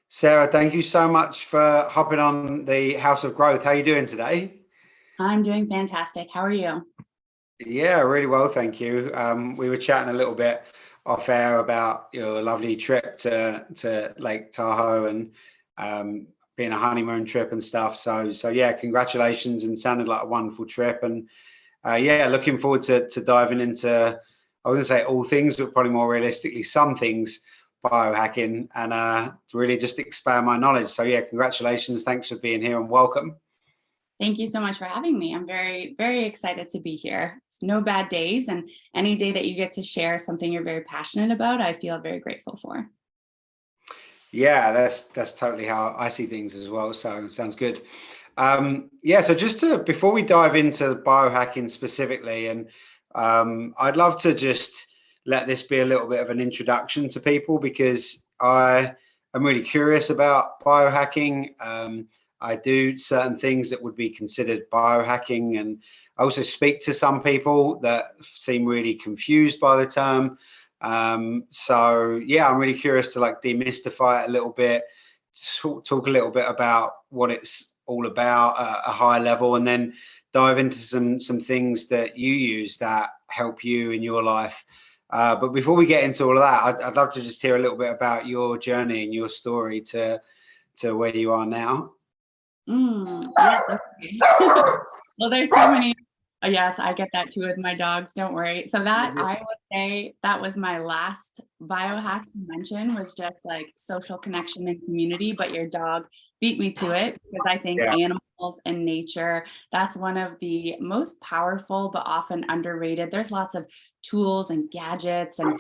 Sarah, thank you so much for hopping on the House of Growth. How are you doing today? I'm doing fantastic. How are you? Yeah, really well, thank you. We were chatting a little bit off air about your lovely trip to Lake Tahoe and being a honeymoon trip and stuff. So yeah, congratulations, and sounded like a wonderful trip. And yeah, looking forward to diving into, I wouldn't say all things, but probably more realistically some things biohacking and to really just expand my knowledge. So yeah, congratulations. Thanks for being here and welcome. Thank you so much for having me. I'm very, very excited to be here. It's no bad days, and any day that you get to share something you're very passionate about, I feel very grateful for. Yeah, that's totally how I see things as well. So sounds good. Yeah, so just to before we dive into biohacking specifically, and I'd love to just let this be a little bit of an introduction to people because I am really curious about biohacking. I do certain things that would be considered biohacking, and I also speak to some people that seem really confused by the term. So yeah, I'm really curious to like demystify it a little bit, talk a little bit about what it's all about at a high level, and then dive into some things that you use that help you in your life. But before we get into all of that, I'd love to just hear a little bit about your journey and your story to where you are now. Yes, okay. Well, there's so many. Yes, I get that too with my dogs. Don't worry. So that I would say that was my last biohack to mention, was just like social connection and community. But your dog beat me to it, because I think Yeah. animals and nature, that's one of the most powerful but often underrated. There's lots of tools and gadgets and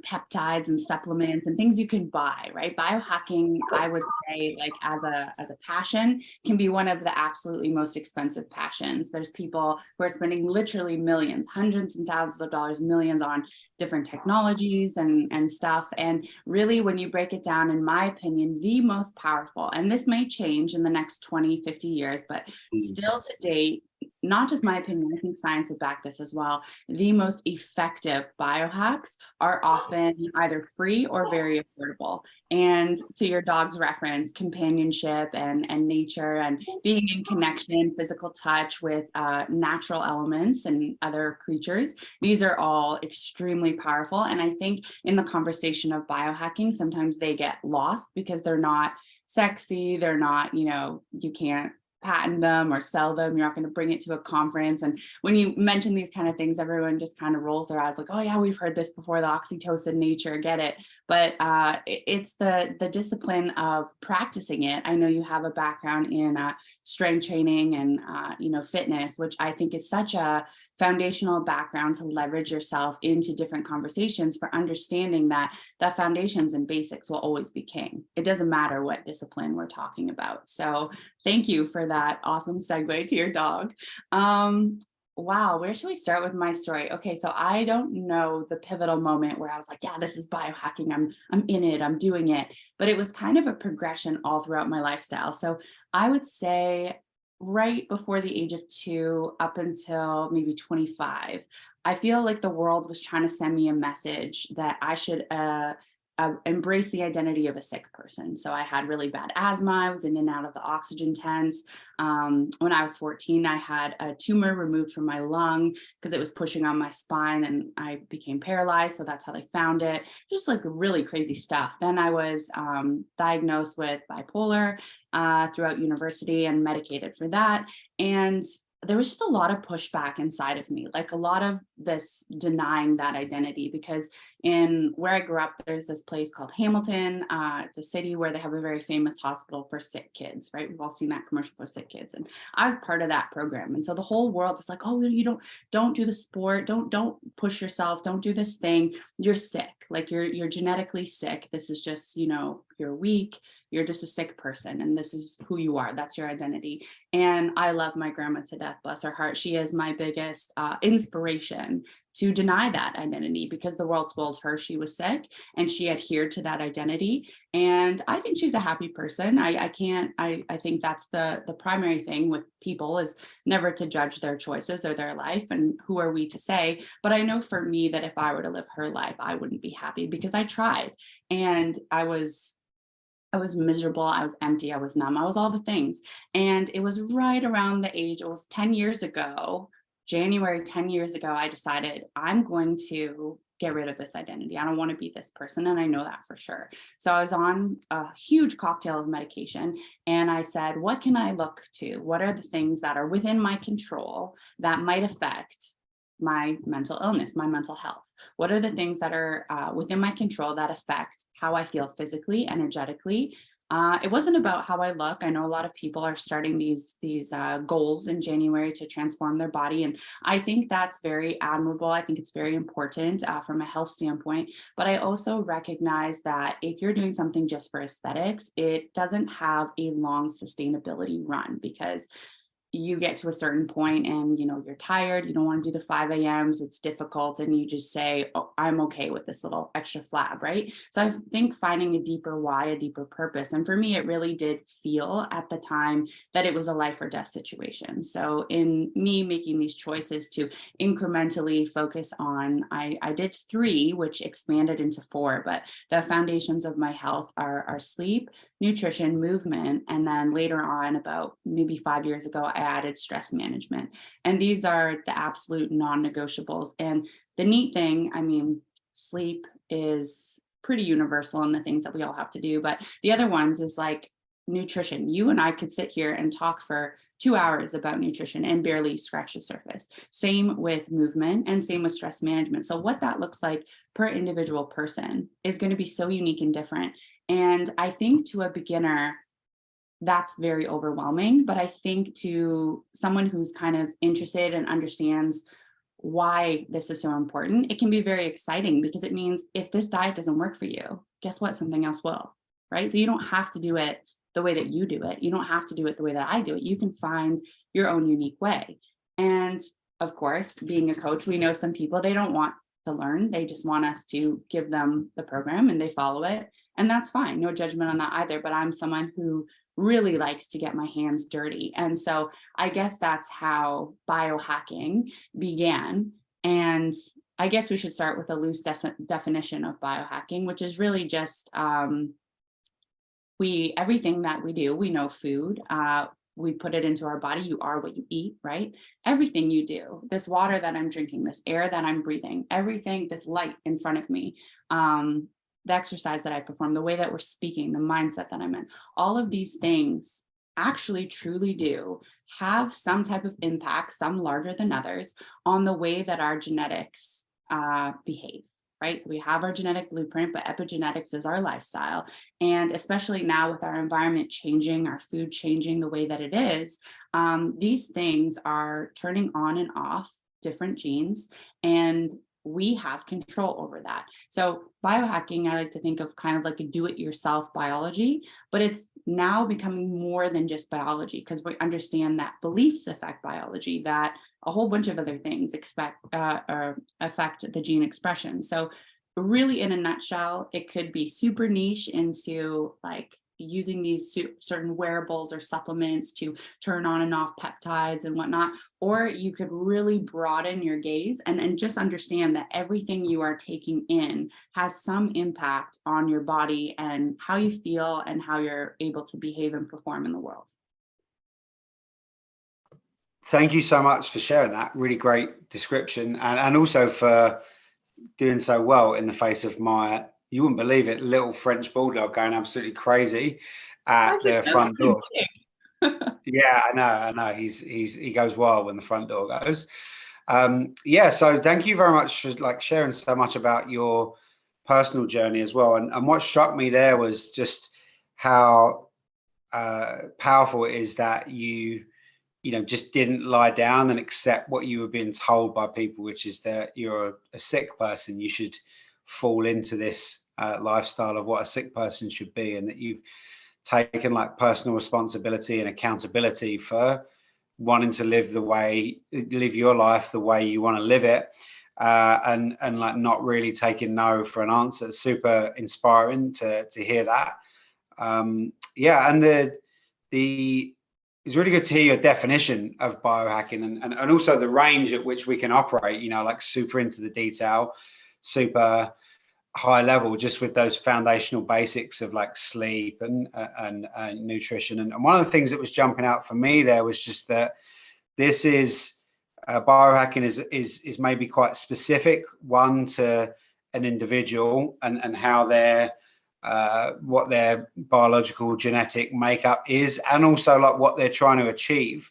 peptides and supplements and things you can buy, right? Biohacking, I would say, like as a passion, can be one of the absolutely most expensive passions. There's people who are spending literally millions, hundreds and thousands of dollars, millions on different technologies and stuff. And really, when you break it down, in my opinion, the most powerful, and this may change in the next 20, 50 years, but still to date, not just my opinion, I think science would back this as well, the most effective biohacks are often either free or very affordable. And to your dog's reference, companionship and nature and being in connection, physical touch with natural elements and other creatures, these are all extremely powerful. And I think in the conversation of biohacking, sometimes they get lost because they're not sexy, they're not, you can't patent them or sell them. You're not going to bring it to a conference. And when you mention these kind of things, everyone just kind of rolls their eyes like, oh yeah, we've heard this before, the oxytocin nature, get it. But it's the discipline of practicing it. I know you have a background in strength training and fitness, which I think is such a foundational background to leverage yourself into different conversations, for understanding that the foundations and basics will always be king. It doesn't matter what discipline we're talking about. So thank you for that awesome segue to your dog. Wow, where should we start with my story? Okay, so I don't know the pivotal moment where I was like, yeah, this is biohacking. I'm in it, I'm doing it. But it was kind of a progression all throughout my lifestyle. So I would say right before the age of 2 up until maybe 25, I feel like the world was trying to send me a message that I should embrace the identity of a sick person. So I had really bad asthma. I was in and out of the oxygen tents. When I was 14, I had a tumor removed from my lung because it was pushing on my spine, and I became paralyzed. So that's how they found it. Just like really crazy stuff. Then I was diagnosed with bipolar throughout university and medicated for that. And there was just a lot of pushback inside of me, like a lot of this denying that identity, because in where I grew up, there's this place called Hamilton. It's a city where they have a very famous hospital for sick kids, right? We've all seen that commercial for sick kids. And I was part of that program. And so the whole world is like, oh, you don't do the sport, don't push yourself, don't do this thing. You're sick, like you're genetically sick. This is just, you're weak, you're just a sick person, and this is who you are. That's your identity. And I love my grandma to death, bless her heart. She is my biggest inspiration to deny that identity, because the world told her she was sick and she adhered to that identity. And I think she's a happy person. I think that's the primary thing with people, is never to judge their choices or their life, and who are we to say. But I know for me that if I were to live her life, I wouldn't be happy, because I tried and I was I was miserable, I was empty, I was numb, I was all the things. And it was right around the age, it was 10 years ago, January 10 years ago, I decided I'm going to get rid of this identity. I don't want to be this person. And I know that for sure. So I was on a huge cocktail of medication and I said, what can I look to? What are the things that are within my control that might affect my mental illness, my mental health? What are the things that are within my control that affect how I feel physically, energetically? It wasn't about how I look. I know a lot of people are starting these goals in January to transform their body, and I think that's very admirable. I think it's very important from a health standpoint. But I also recognize that if you're doing something just for aesthetics, it doesn't have a long sustainability run, because you get to a certain point and you're tired, you don't want to do the 5 a.m.s, it's difficult, and you just say, oh, I'm okay with this little extra flab, right? So I think finding a deeper why, a deeper purpose, and for me it really did feel at the time that it was a life or death situation. So in me making these choices to incrementally focus on, I did 3, which expanded into 4, but the foundations of my health are sleep, nutrition, movement, and then later on, about maybe 5 years ago, I added stress management. And these are the absolute non-negotiables. And the neat thing, I mean, sleep is pretty universal in the things that we all have to do, but the other ones is like nutrition. You and I could sit here and talk for 2 hours about nutrition and barely scratch the surface. Same with movement and same with stress management. So what that looks like per individual person is going to be so unique and different. And I think to a beginner, that's very overwhelming. But I think to someone who's kind of interested and understands why this is so important, it can be very exciting, because it means if this diet doesn't work for you, guess what? Something else will, right? So you don't have to do it the way that you do it. You don't have to do it the way that I do it. You can find your own unique way. And of course, being a coach, we know some people, they don't want to learn. They just want us to give them the program and they follow it. And that's fine. No judgment on that either. But I'm someone who really likes to get my hands dirty. And so I guess that's how biohacking began. And I guess we should start with a loose definition of biohacking, which is really just everything that we do, we know food, we put it into our body. You are what you eat, right? Everything you do, this water that I'm drinking, this air that I'm breathing, everything, this light in front of me, the exercise that I perform, the way that we're speaking, the mindset that I'm in, all of these things actually truly do have some type of impact, some larger than others, on the way that our genetics behave. Right? So we have our genetic blueprint, but epigenetics is our lifestyle. And especially now with our environment changing, our food changing the way that it is, these things are turning on and off different genes, and we have control over that. So biohacking, I like to think of kind of like a do-it-yourself biology, but it's now becoming more than just biology, because we understand that beliefs affect biology, that a whole bunch of other things or affect the gene expression. So really, in a nutshell, it could be super niche into like using these certain wearables or supplements to turn on and off peptides and whatnot, or you could really broaden your gaze and just understand that everything you are taking in has some impact on your body and how you feel and how you're able to behave and perform in the world. Thank you so much for sharing that. Really great description, and also for doing so well in the face of my, you wouldn't believe it, little French bulldog going absolutely crazy at the front door. Yeah, I know. He goes wild when the front door goes. Yeah, so thank you very much for like sharing so much about your personal journey as well. And what struck me there was just how powerful it is that you just didn't lie down and accept what you were being told by people, which is that you're a sick person. You should fall into this lifestyle of what a sick person should be, and that you've taken like personal responsibility and accountability for wanting to live your life the way you want to live it, and like not really taking no for an answer. It's super inspiring to hear that. Yeah, and it's really good to hear your definition of biohacking and also the range at which we can operate, like super into the detail, super high level, just with those foundational basics of like sleep and nutrition. And one of the things that was jumping out for me there was just that this is biohacking is maybe quite specific, one, to an individual and how their what their biological genetic makeup is, and also like what they're trying to achieve.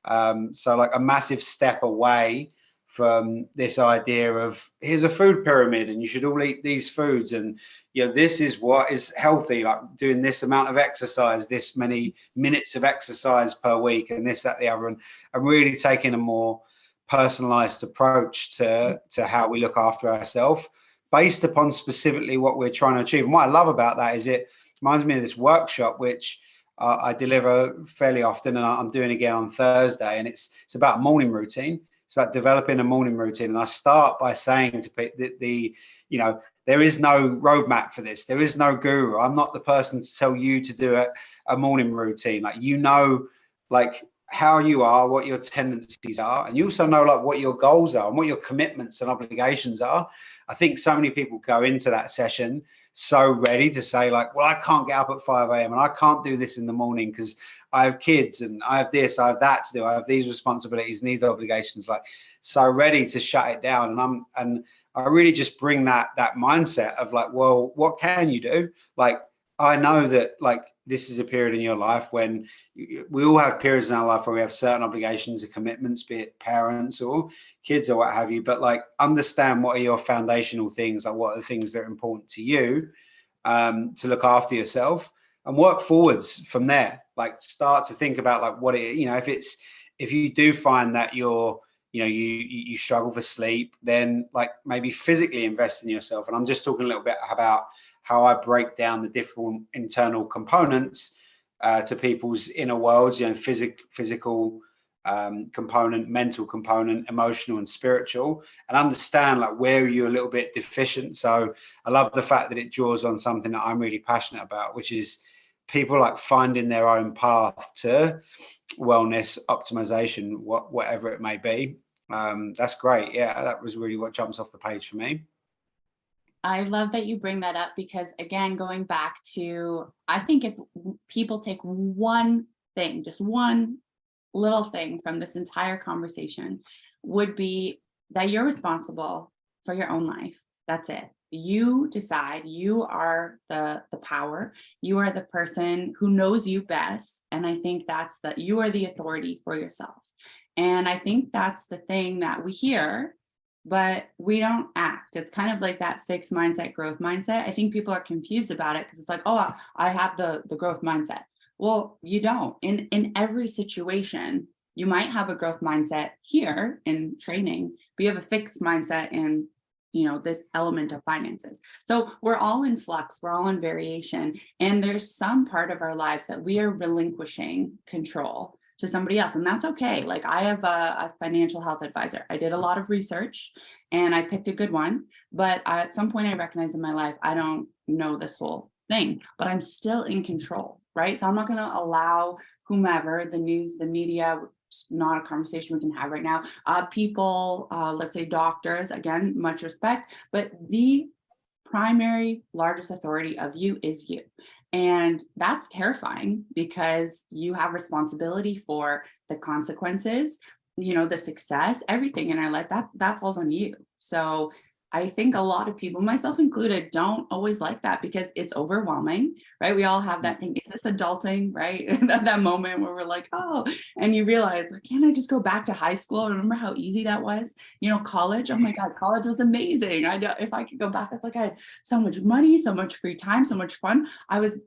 So like a massive step away from this idea of here's a food pyramid and you should all eat these foods, and this is what is healthy, like doing this amount of exercise, this many minutes of exercise per week, and this, that, the other, and really taking a more personalized approach to how we look after ourselves based upon specifically what we're trying to achieve. And what I love about that is it reminds me of this workshop which I deliver fairly often, and I'm doing again on Thursday, and it's about morning routine. It's about developing a morning routine. And I start by saying to people there is no roadmap for this. There is no guru. I'm not the person to tell you to do a morning routine. Like, like how you are, what your tendencies are, and you also know like what your goals are and what your commitments and obligations are. I think so many people go into that session so ready to say like, well, I can't get up at 5 a.m. and I can't do this in the morning because I have kids and I have this, I have that to do, I have these responsibilities and these obligations, like so ready to shut it down. And I really just bring that mindset of like, well, what can you do? Like, I know that like this is a period in your life when we all have periods in our life where we have certain obligations and commitments, be it parents or kids or what have you, but like understand what are your foundational things, like what are the things that are important to you, to look after yourself, and work forwards from there. Like start to think about like what it, if you do find that you struggle for sleep, then like maybe physically invest in yourself. And I'm just talking a little bit about how I break down the different internal components to people's inner worlds, physical component, mental component, emotional and spiritual, and understand like where you're a little bit deficient. So I love the fact that it draws on something that I'm really passionate about, which is people like finding their own path to wellness, optimization, whatever it may be. That's great. Yeah, that was really what jumps off the page for me. I love that you bring that up because, again, going back to, I think if people take one thing, just one little thing from this entire conversation, would be that you're responsible for your own life. That's it. You decide. You are the power. You are the person who knows you best. And I think that's that you are the authority for yourself. And I think that's the thing that we hear, but we don't act. It's kind of like that fixed mindset, growth mindset. I think people are confused about it because it's like, oh, I have the growth mindset. Well, you don't. In every situation, you might have a growth mindset here in training, but you have a fixed mindset in this element of finances. So we're all in flux, we're all in variation, and there's some part of our lives that we are relinquishing control to somebody else, and that's okay. Like I have a financial health advisor. I did a lot of research and I picked a good one, but at some point I recognized in my life I don't know this whole thing, but I'm still in control, right? So I'm not going to allow whomever, the news, the media, not a conversation we can have right now, people, let's say doctors, again, much respect, but the primary largest authority of you is you. And that's terrifying because you have responsibility for the consequences, the success, everything in our life that falls on you. So I think a lot of people, myself included, don't always like that because it's overwhelming, right? We all have that thing, is this adulting, right? that moment where we're like, oh, and you realize, can't I just go back to high school? Remember how easy that was? College, oh my God, college was amazing. I know if I could go back, it's like I had so much money, so much free time, so much fun. I was,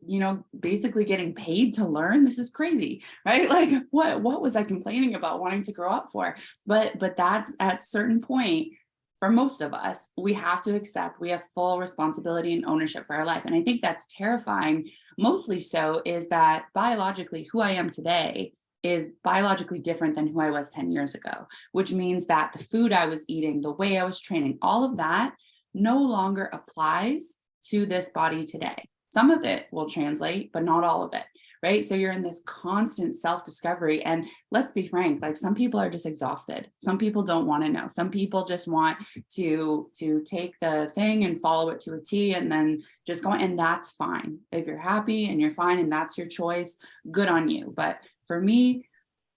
basically getting paid to learn. This is crazy, right? Like what was I complaining about wanting to grow up for? But that's at a certain point, for most of us, we have to accept we have full responsibility and ownership for our life. And I think that's terrifying, mostly so is that biologically who I am today is biologically different than who I was 10 years ago, which means that the food I was eating, the way I was training, all of that no longer applies to this body today. Some of it will translate, but not all of it, right? So you're in this constant self-discovery. And let's be frank, like some people are just exhausted. Some people don't want to know. Some people just want to take the thing and follow it to a T and then just go, and that's fine. If you're happy and you're fine and that's your choice, good on you. But for me,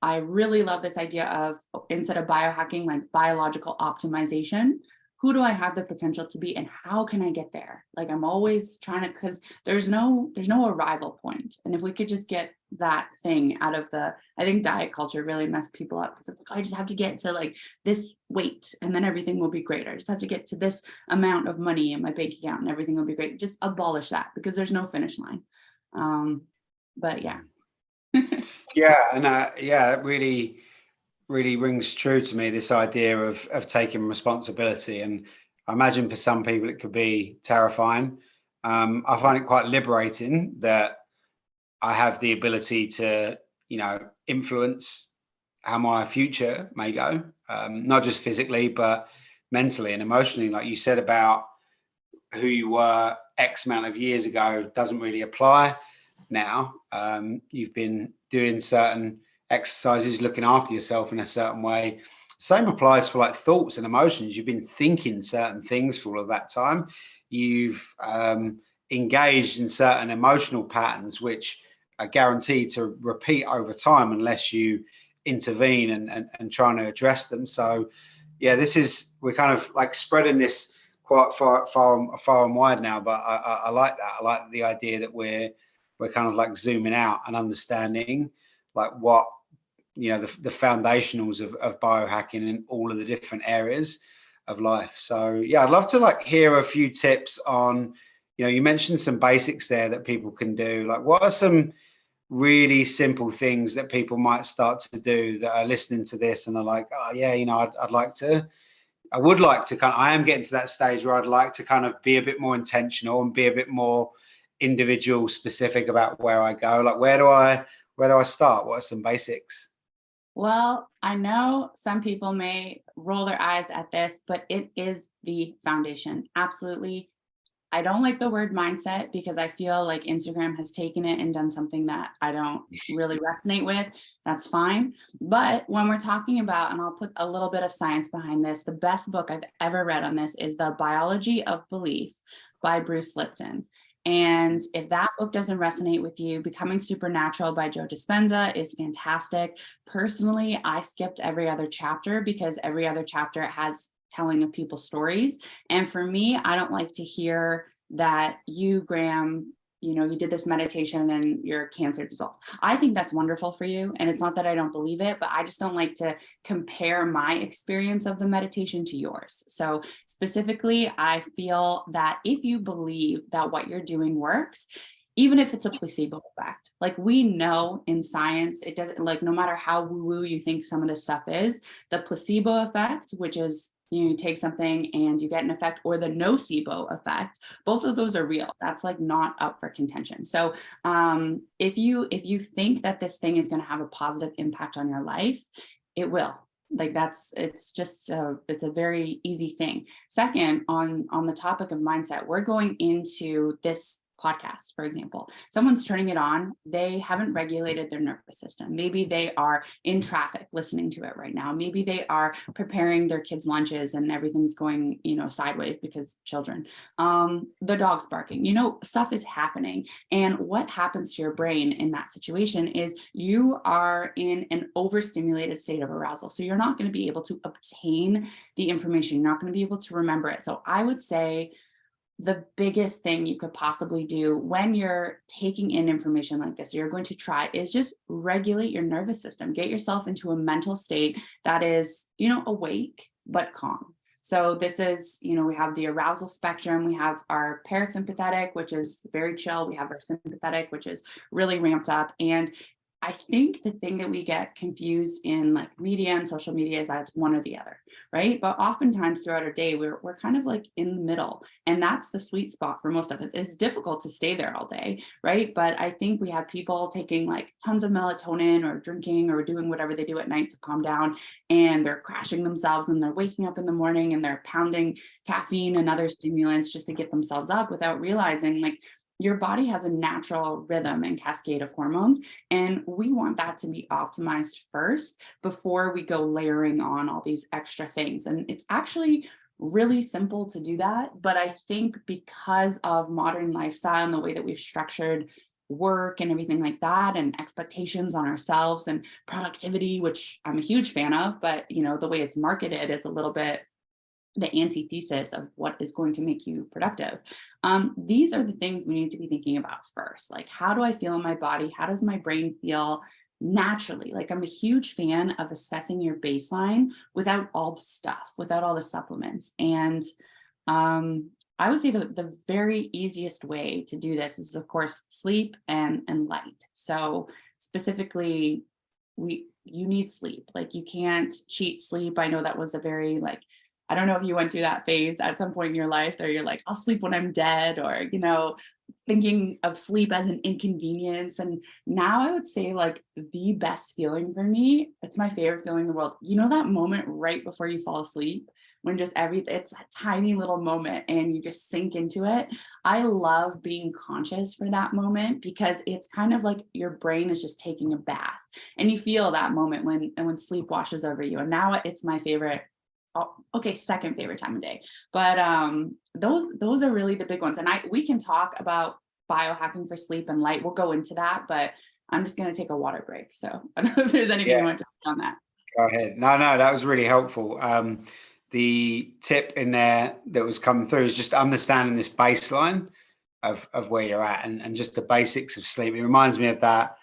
I really love this idea of, instead of biohacking, like biological optimization. Who do I have the potential to be and how can I get there? Like I'm always trying to, because there's no arrival point. And if we could just get that thing out of the, I think diet culture really messed people up, because it's like, I just have to get to like this weight and then everything will be great. I just have to get to this amount of money in my bank account and everything will be great. Just abolish that, because there's no finish line. But yeah. Yeah, and yeah, it really rings true to me, this idea of taking responsibility. And I imagine for some people it could be terrifying. I find it quite liberating that I have the ability to, influence how my future may go, not just physically, but mentally and emotionally. Like you said about who you were X amount of years ago doesn't really apply now. You've been doing certain exercises, looking after yourself in a certain way. Same applies for like thoughts and emotions. You've been thinking certain things for all of that time. You've engaged in certain emotional patterns, which are guaranteed to repeat over time unless you intervene and trying to address them. So yeah, we're kind of like spreading this quite far and wide now, but I like that. I like the idea that we're kind of like zooming out and understanding like what the foundationals of biohacking in all of the different areas of life. So yeah, I'd love to like hear a few tips on, you mentioned some basics there that people can do. Like what are some really simple things that people might start to do that are listening to this and are like, oh yeah, I would like to I am getting to that stage where I'd like to kind of be a bit more intentional and be a bit more individual specific about where I go. Like where do I start? What are some basics? Well, I know some people may roll their eyes at this, but it is the foundation. Absolutely. I don't like the word mindset because I feel like Instagram has taken it and done something that I don't really resonate with. That's fine. But when we're talking about, and I'll put a little bit of science behind this, the best book I've ever read on this is The Biology of Belief by Bruce Lipton. And if that book doesn't resonate with you, Becoming Supernatural by Joe Dispenza is fantastic. Personally, I skipped every other chapter because every other chapter has telling of people's stories. And for me, I don't like to hear that you, Graham, you did this meditation and your cancer dissolved. I think that's wonderful for you. And it's not that I don't believe it, but I just don't like to compare my experience of the meditation to yours. So specifically, I feel that if you believe that what you're doing works, even if it's a placebo effect, like we know in science, it doesn't, like no matter how woo-woo you think some of this stuff is, the placebo effect, which is you take something and you get an effect, or the nocebo effect, both of those are real. That's like not up for contention. So if you think that this thing is going to have a positive impact on your life, it will. Like it's a very easy thing. Second, on the topic of mindset, we're going into this podcast, for example, someone's turning it on, they haven't regulated their nervous system. Maybe they are in traffic listening to it right now. Maybe they are preparing their kids' lunches and everything's going, sideways because children. The dog's barking, stuff is happening. And what happens to your brain in that situation is you are in an overstimulated state of arousal. So you're not going to be able to obtain the information. You're not going to be able to remember it. So I would say the biggest thing you could possibly do when you're taking in information like this, you're going to try, is just regulate your nervous system. Get yourself into a mental state that is, awake but calm. So this is, we have the arousal spectrum. We have our parasympathetic, which is very chill. We have our sympathetic, which is really ramped up. And I think the thing that we get confused in like media and social media is that it's one or the other, right? But oftentimes throughout our day, we're kind of like in the middle, and that's the sweet spot for most of it. It's difficult to stay there all day, right? But I think we have people taking like tons of melatonin or drinking or doing whatever they do at night to calm down, and they're crashing themselves and they're waking up in the morning and they're pounding caffeine and other stimulants just to get themselves up without realizing like your body has a natural rhythm and cascade of hormones, and we want that to be optimized first before we go layering on all these extra things. And it's actually really simple to do that. But I think because of modern lifestyle and the way that we've structured work and everything like that, and expectations on ourselves and productivity, which I'm a huge fan of, but the way it's marketed is a little bit the antithesis of what is going to make you productive. These are the things we need to be thinking about first. Like, how do I feel in my body? How does my brain feel naturally? Like, I'm a huge fan of assessing your baseline without all the stuff, without all the supplements. And I would say the very easiest way to do this is, of course, sleep and light. So specifically, you need sleep. Like, you can't cheat sleep. I know that was a very, like, I don't know if you went through that phase at some point in your life, or you're like, I'll sleep when I'm dead, or thinking of sleep as an inconvenience. And now I would say, like, the best feeling for me, it's my favorite feeling in the world. That moment right before you fall asleep, when just it's a tiny little moment and you just sink into it. I love being conscious for that moment, because it's kind of like your brain is just taking a bath, and you feel that moment when sleep washes over you. And now it's my favorite. Oh, okay, second favorite time of day. But those are really the big ones. And we can talk about biohacking for sleep and light. We'll go into that, but I'm just going to take a water break. So I don't know if there's anything you want to talk on that. Go ahead. No, that was really helpful. The tip in there that was coming through is just understanding this baseline of where you're at, and just the basics of sleep. It reminds me of that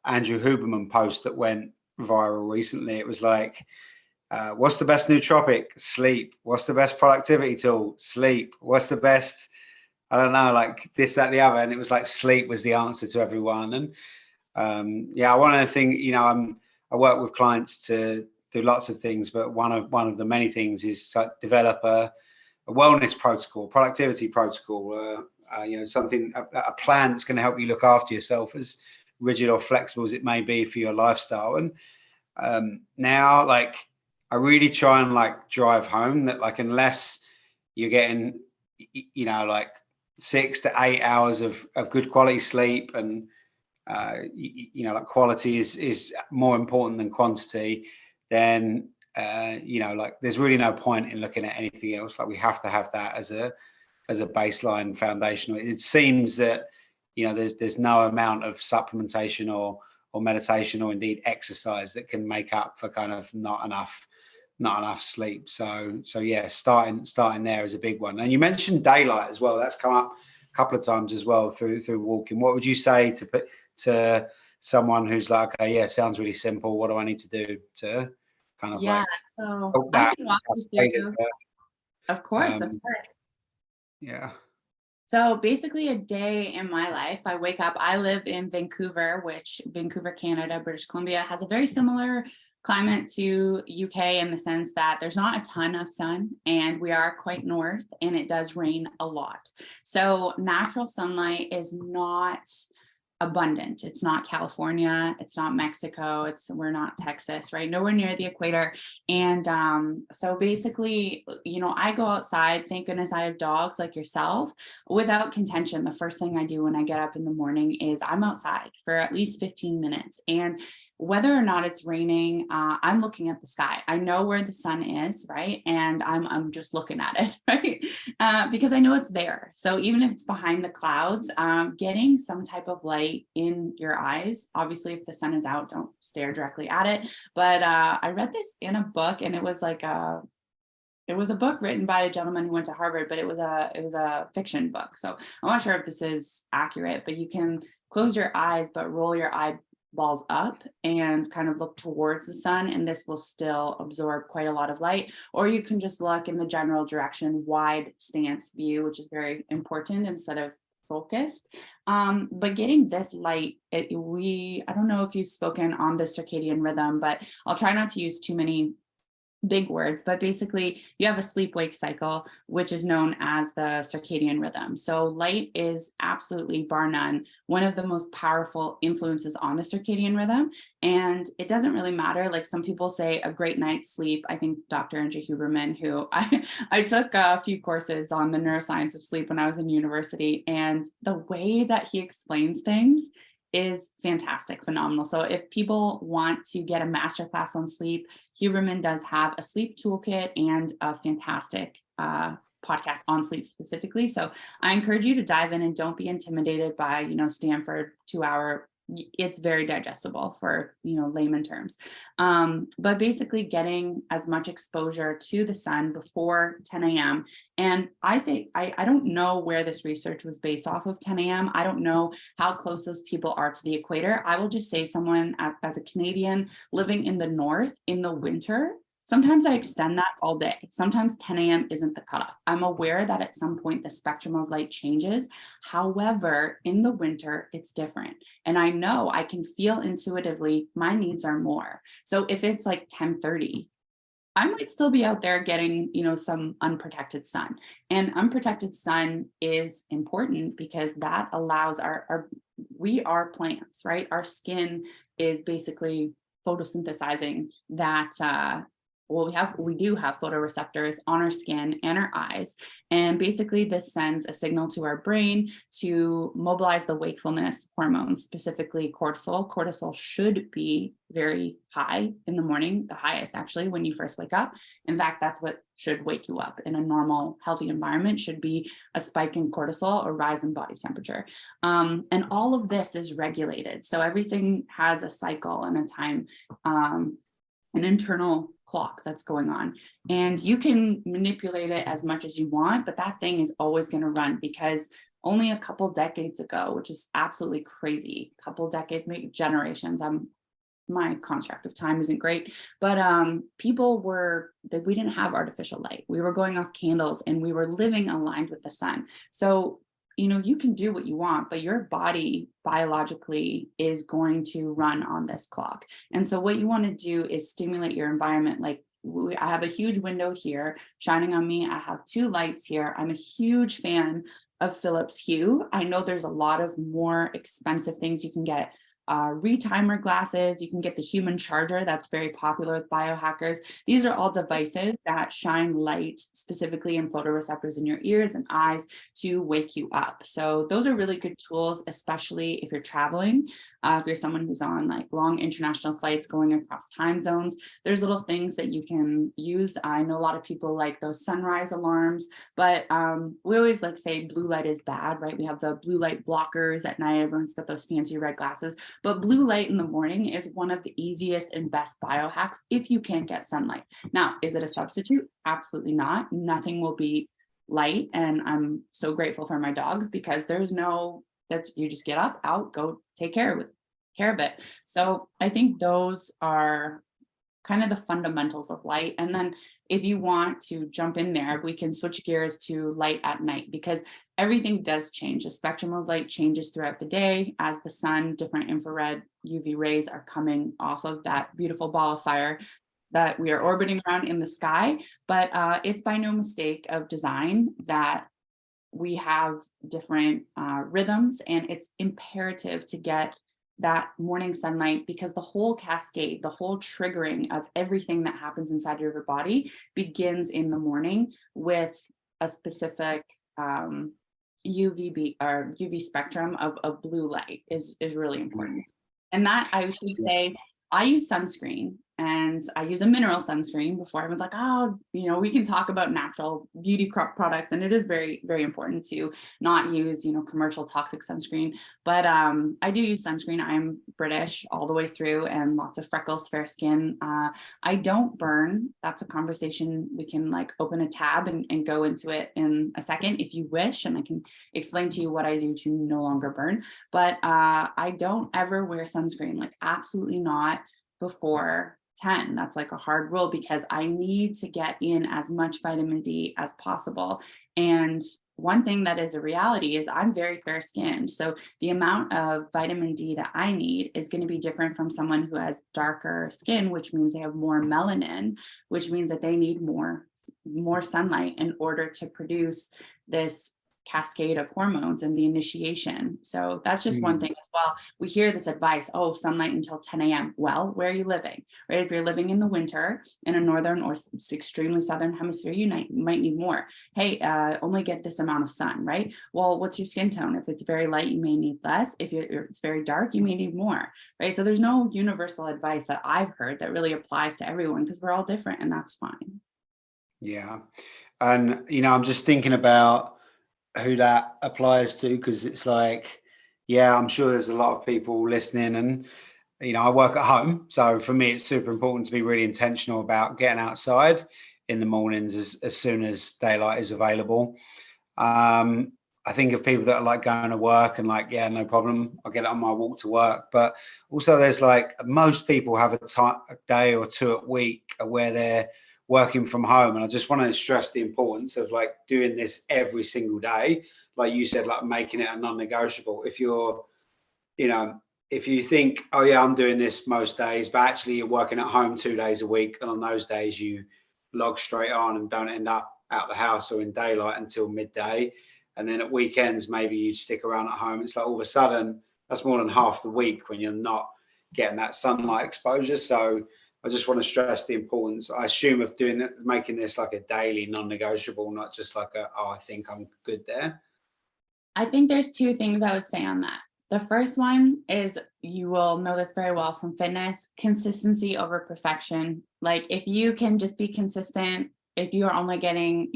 Andrew Huberman post that went viral recently. It was like, what's the best nootropic? Sleep. What's the best productivity tool? Sleep. What's the best, I don't know, like this, that, the other. And it was like sleep was the answer to everyone. And one of the things, I work with clients to do lots of things, but one of the many things is to develop a wellness protocol, productivity protocol, something, a plan that's going to help you look after yourself, as rigid or flexible as it may be for your lifestyle. And now, like, I really try and like drive home that, like, unless you're getting, like 6 to 8 hours of good quality sleep, and like quality is more important than quantity, then like there's really no point in looking at anything else. Like, we have to have that as a baseline foundational. It seems that there's no amount of supplementation or meditation, or indeed exercise, that can make up for kind of not enough sleep. So yeah, starting there is a big one. And you mentioned daylight as well. That's come up a couple of times as well through walking. What would you say to someone who's like, okay, yeah, sounds really simple, what do I need to do to kind of like so help I that can walk you through. Of course. Yeah. So basically, a day in my life, I wake up, I live in Vancouver, Canada, British Columbia, has a very similar climate to UK, in the sense that there's not a ton of sun, and we are quite north, and it does rain a lot. So natural sunlight is not abundant. It's not California, it's not Mexico, we're not Texas, right? Nowhere near the equator. And so basically, I go outside. Thank goodness I have dogs like yourself. Without contention, the first thing I do when I get up in the morning is I'm outside for at least 15 minutes. And whether or not it's raining, I'm looking at the sky. I know where the sun is, right? And I'm just looking at it, right? Because I know it's there. So even if it's behind the clouds, getting some type of light in your eyes. Obviously, if the sun is out, don't stare directly at it. But I read this in a book, and it was a book written by a gentleman who went to Harvard, but it was a fiction book. So I'm not sure if this is accurate, but you can close your eyes, but roll your eyeballs up and kind of look towards the sun, and this will still absorb quite a lot of light. Or you can just look in the general direction, wide stance view, which is very important instead of focused. But getting this light, I don't know if you've spoken on the circadian rhythm, but I'll try not to use too many big words, but basically you have a sleep-wake cycle, which is known as the circadian rhythm. So light is absolutely, bar none, one of the most powerful influences on the circadian rhythm. And it doesn't really matter. Like some people say a great night's sleep. I think Dr. Andrew Huberman, who I took a few courses on the neuroscience of sleep when I was in university, and the way that he explains things is fantastic, phenomenal. So if people want to get a masterclass on sleep, Huberman does have a sleep toolkit and a fantastic podcast on sleep specifically. So I encourage you to dive in and don't be intimidated by, Stanford 2-hour. It's very digestible for, layman terms. But basically getting as much exposure to the sun before 10 a.m. And I say, I don't know where this research was based off of 10 a.m. I don't know how close those people are to the equator. I will just say someone as a Canadian living in the north in the winter, sometimes I extend that all day. Sometimes 10 a.m. isn't the cutoff. I'm aware that at some point the spectrum of light changes. However, in the winter, it's different. And I know I can feel intuitively my needs are more. So if it's like 10:30, I might still be out there getting, some unprotected sun. And unprotected sun is important because that allows we are plants, right? Our skin is basically photosynthesizing that we do have photoreceptors on our skin and our eyes. And basically this sends a signal to our brain to mobilize the wakefulness hormones, specifically cortisol. Cortisol should be very high in the morning, the highest actually when you first wake up. In fact, that's what should wake you up in a normal, healthy environment, should be a spike in cortisol or rise in body temperature. And all of this is regulated. So everything has a cycle and a time, an internal clock that's going on, and you can manipulate it as much as you want, but that thing is always going to run, because only a couple decades ago, which is absolutely crazy, couple decades, maybe generations, my construct of time isn't great, but we didn't have artificial light. We were going off candles and we were living aligned with the sun. So you can do what you want, but your body biologically is going to run on this clock. And so what you want to do is stimulate your environment. Like I have a huge window here shining on me. I have 2 lights here. I'm a huge fan of Philips Hue. I know there's a lot of more expensive things you can get. Retimer glasses, you can get the human charger that's very popular with biohackers. These are all devices that shine light specifically in photoreceptors in your ears and eyes to wake you up. So those are really good tools, especially if you're traveling. If you're someone who's on like long international flights going across time zones, there's little things that you can use. I know a lot of people like those sunrise alarms, but we always like say blue light is bad, right? We have the blue light blockers at night. Everyone's got those fancy red glasses, but blue light in the morning is one of the easiest and best biohacks if you can't get sunlight. Now, is it a substitute? Absolutely not. Nothing will beat light. And I'm so grateful for my dogs because you just get up, out, go take care of it. So I think those are kind of the fundamentals of light. And then if you want to jump in there, we can switch gears to light at night, because everything does change. The spectrum of light changes throughout the day as the sun, different infrared UV rays are coming off of that beautiful ball of fire that we are orbiting around in the sky. But it's by no mistake of design that we have different rhythms, and it's imperative to get that morning sunlight, because the whole cascade, the whole triggering of everything that happens inside your body begins in the morning with a specific UV spectrum of blue light is really important. And that, I should say, I use sunscreen, and I use a mineral sunscreen. Before everyone's like, oh, we can talk about natural beauty products, and it is very, very important to not use, commercial toxic sunscreen. But I do use sunscreen. I'm British all the way through, and lots of freckles, fair skin. I don't burn. That's a conversation we can like open a tab and go into it in a second if you wish, and I can explain to you what I do to no longer burn. But I don't ever wear sunscreen, like absolutely not before 10. That's like a hard rule, because I need to get in as much vitamin D as possible. And one thing that is a reality is I'm very fair skinned. So the amount of vitamin D that I need is going to be different from someone who has darker skin, which means they have more melanin, which means that they need more sunlight in order to produce this cascade of hormones and the initiation. So that's just one thing as well. We hear this advice, oh, sunlight until 10 a.m. Well, where are you living? Right? If you're living in the winter in a northern or extremely southern hemisphere, you might need more. Hey, only get this amount of sun, right? Well, what's your skin tone? If it's very light, you may need less. If it's very dark, you may need more, right? So there's no universal advice that I've heard that really applies to everyone, because we're all different, and that's fine. Yeah. And, I'm just thinking about who that applies to, because it's like, yeah, I'm sure there's a lot of people listening, and I work at home, so for me it's super important to be really intentional about getting outside in the mornings as soon as daylight is available. I think of people that are like going to work and like, yeah, no problem, I'll get on my walk to work. But also there's like, most people have a day or two a week where they're working from home. And I just want to stress the importance of like doing this every single day. Like you said, like making it a non-negotiable. If you think, oh yeah, I'm doing this most days, but actually you're working at home 2 days a week, and on those days you log straight on and don't end up out the house or in daylight until midday, and then at weekends maybe you stick around at home, it's like all of a sudden that's more than half the week when you're not getting that sunlight exposure. So I just want to stress the importance, I assume, of doing it, making this like a daily non-negotiable, not just like I think I'm good there. I think there's two things I would say on that. The first one is, you will know this very well from fitness: consistency over perfection. Like, if you can just be consistent, if you are only getting,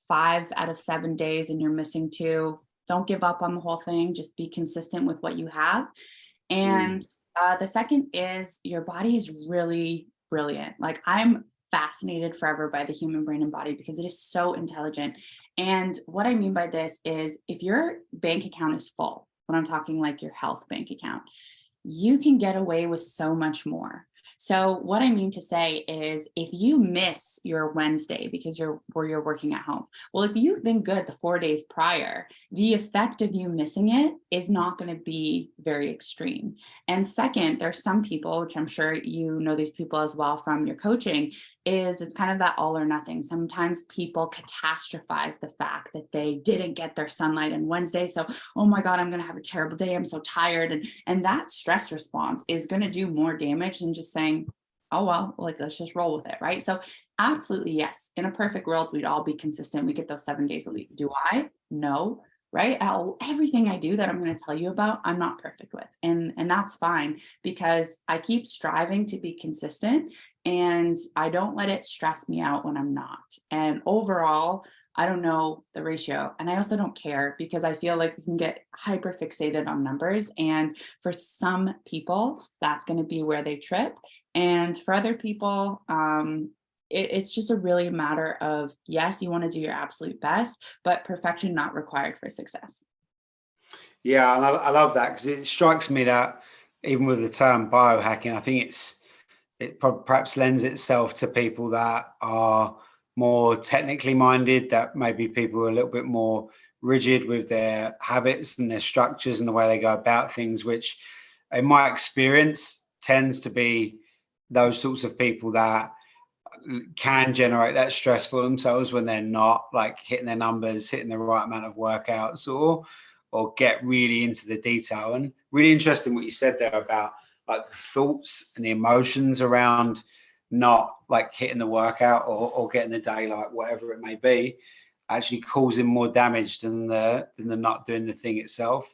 5 out of 7 days and you're missing 2, don't give up on the whole thing. Just be consistent with what you have. And the second is, your body is really brilliant. Like, I'm fascinated forever by the human brain and body because it is so intelligent. And what I mean by this is, if your bank account is full, when I'm talking like your health bank account, you can get away with so much more. So what I mean to say is, if you miss your Wednesday because you're working at home, well, if you've been good the 4 days prior, the effect of you missing it is not going to be very extreme. And second, there's some people, which I'm sure you know these people as well from your coaching, is it's kind of that all or nothing. Sometimes people catastrophize the fact that they didn't get their sunlight on Wednesday. So, oh my God, I'm going to have a terrible day. I'm so tired. And that stress response is going to do more damage than just saying, oh, well, like, let's just roll with it. Right. So absolutely, yes. In a perfect world, we'd all be consistent. We get those 7 days a week. Do I? No. Right. Everything I do that I'm going to tell you about, I'm not perfect with. And that's fine, because I keep striving to be consistent, and I don't let it stress me out when I'm not. And overall, I don't know the ratio, and I also don't care, because I feel like we can get hyper fixated on numbers. And for some people, that's going to be where they trip. And for other people, it's just a really matter of, yes, you want to do your absolute best, but perfection not required for success. Yeah, and I love that, because it strikes me that even with the term biohacking, I think perhaps lends itself to people that are more technically minded, that maybe people are a little bit more rigid with their habits and their structures and the way they go about things, which in my experience tends to be those sorts of people that can generate that stress for themselves when they're not like hitting their numbers, hitting the right amount of workouts, or get really into the detail. And really interesting what you said there about like the thoughts and the emotions around not like hitting the workout or getting the daylight, whatever it may be, actually causing more damage than the not doing the thing itself.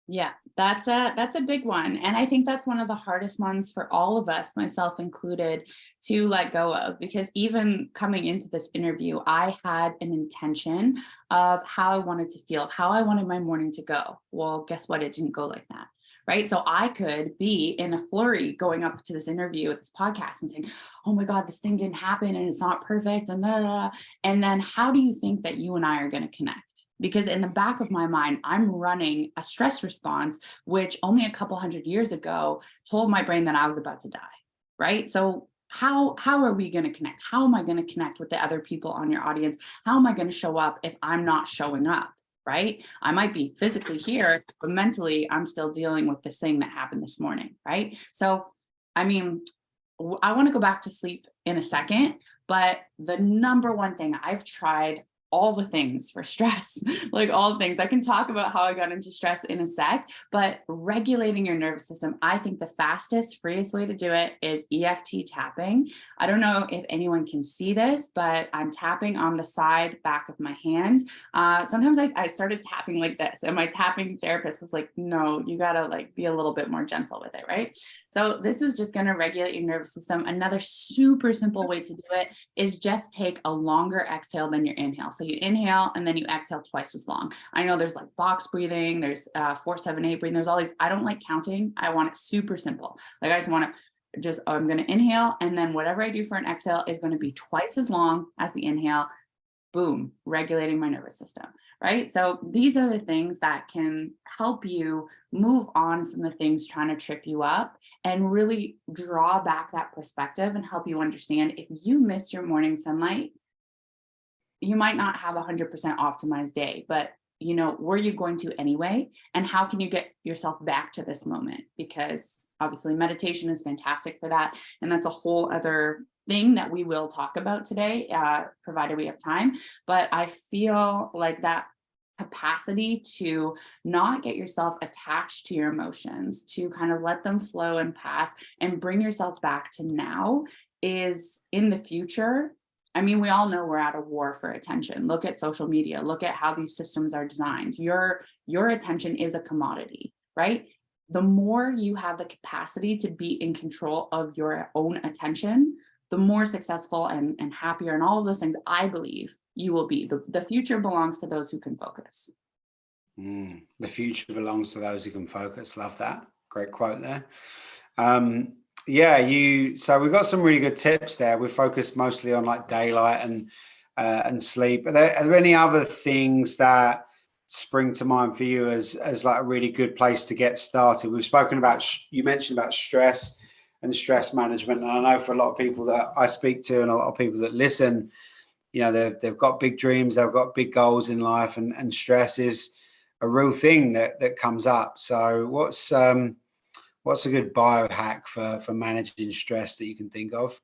Yeah, that's a big one. And I think that's one of the hardest ones for all of us, myself included, to let go of, because even coming into this interview, I had an intention of how I wanted to feel, how I wanted my morning to go. Well, guess what? It didn't go like that. Right. So I could be in a flurry going up to this interview with this podcast and saying, oh my God, this thing didn't happen and it's not perfect. And blah, blah, blah. And then how do you think that you and I are going to connect? Because in the back of my mind, I'm running a stress response, which only a couple hundred years ago told my brain that I was about to die. Right. So how are we going to connect? How am I going to connect with the other people on your audience? How am I going to show up if I'm not showing up? Right? I might be physically here, but mentally I'm still dealing with this thing that happened this morning. Right? So, I mean, I want to go back to sleep in a second, but the number one thing I've tried all the things for stress, like all things. I can talk about how I got into stress in a sec, but regulating your nervous system, I think the fastest, freest way to do it is EFT tapping. I don't know if anyone can see this, but I'm tapping on the side back of my hand. Sometimes I started tapping like this, and my tapping therapist was like, no, you gotta like be a little bit more gentle with it, right? So this is just gonna regulate your nervous system. Another super simple way to do it is just take a longer exhale than your inhale. So you inhale and then you exhale twice as long. I know there's like box breathing, there's 4-7-8 breathing, there's all these. I don't like counting. I want it super simple. Like I just want to just, I'm going to inhale, and then whatever I do for an exhale is going to be twice as long as the inhale. Boom, regulating my nervous system, right? So these are the things that can help you move on from the things trying to trip you up and really draw back that perspective and help you understand if you miss your morning sunlight, you might not have a 100% optimized day, but were you going to anyway? And how can you get yourself back to this moment? Because obviously meditation is fantastic for that. And that's a whole other thing that we will talk about today, provided we have time. But I feel like that capacity to not get yourself attached to your emotions, to kind of let them flow and pass and bring yourself back to now is in the future. I mean, we all know we're at a war for attention. Look at social media. Look at how these systems are designed. Your attention is a commodity, right? The more you have the capacity to be in control of your own attention, the more successful and happier and all of those things I believe you will be. The future belongs to those who can focus. The future belongs to those who can focus. Love that. Great quote there. So we've got some really good tips there. We're focused mostly on like daylight and sleep. Are there any other things that spring to mind for you as like a really good place to get started? We've spoken about, you mentioned about stress and stress management. And I know for a lot of people that I speak to and a lot of people that listen, they've got big dreams, they've got big goals in life, and stress is a real thing that comes up. So what's a good biohack for managing stress that you can think of?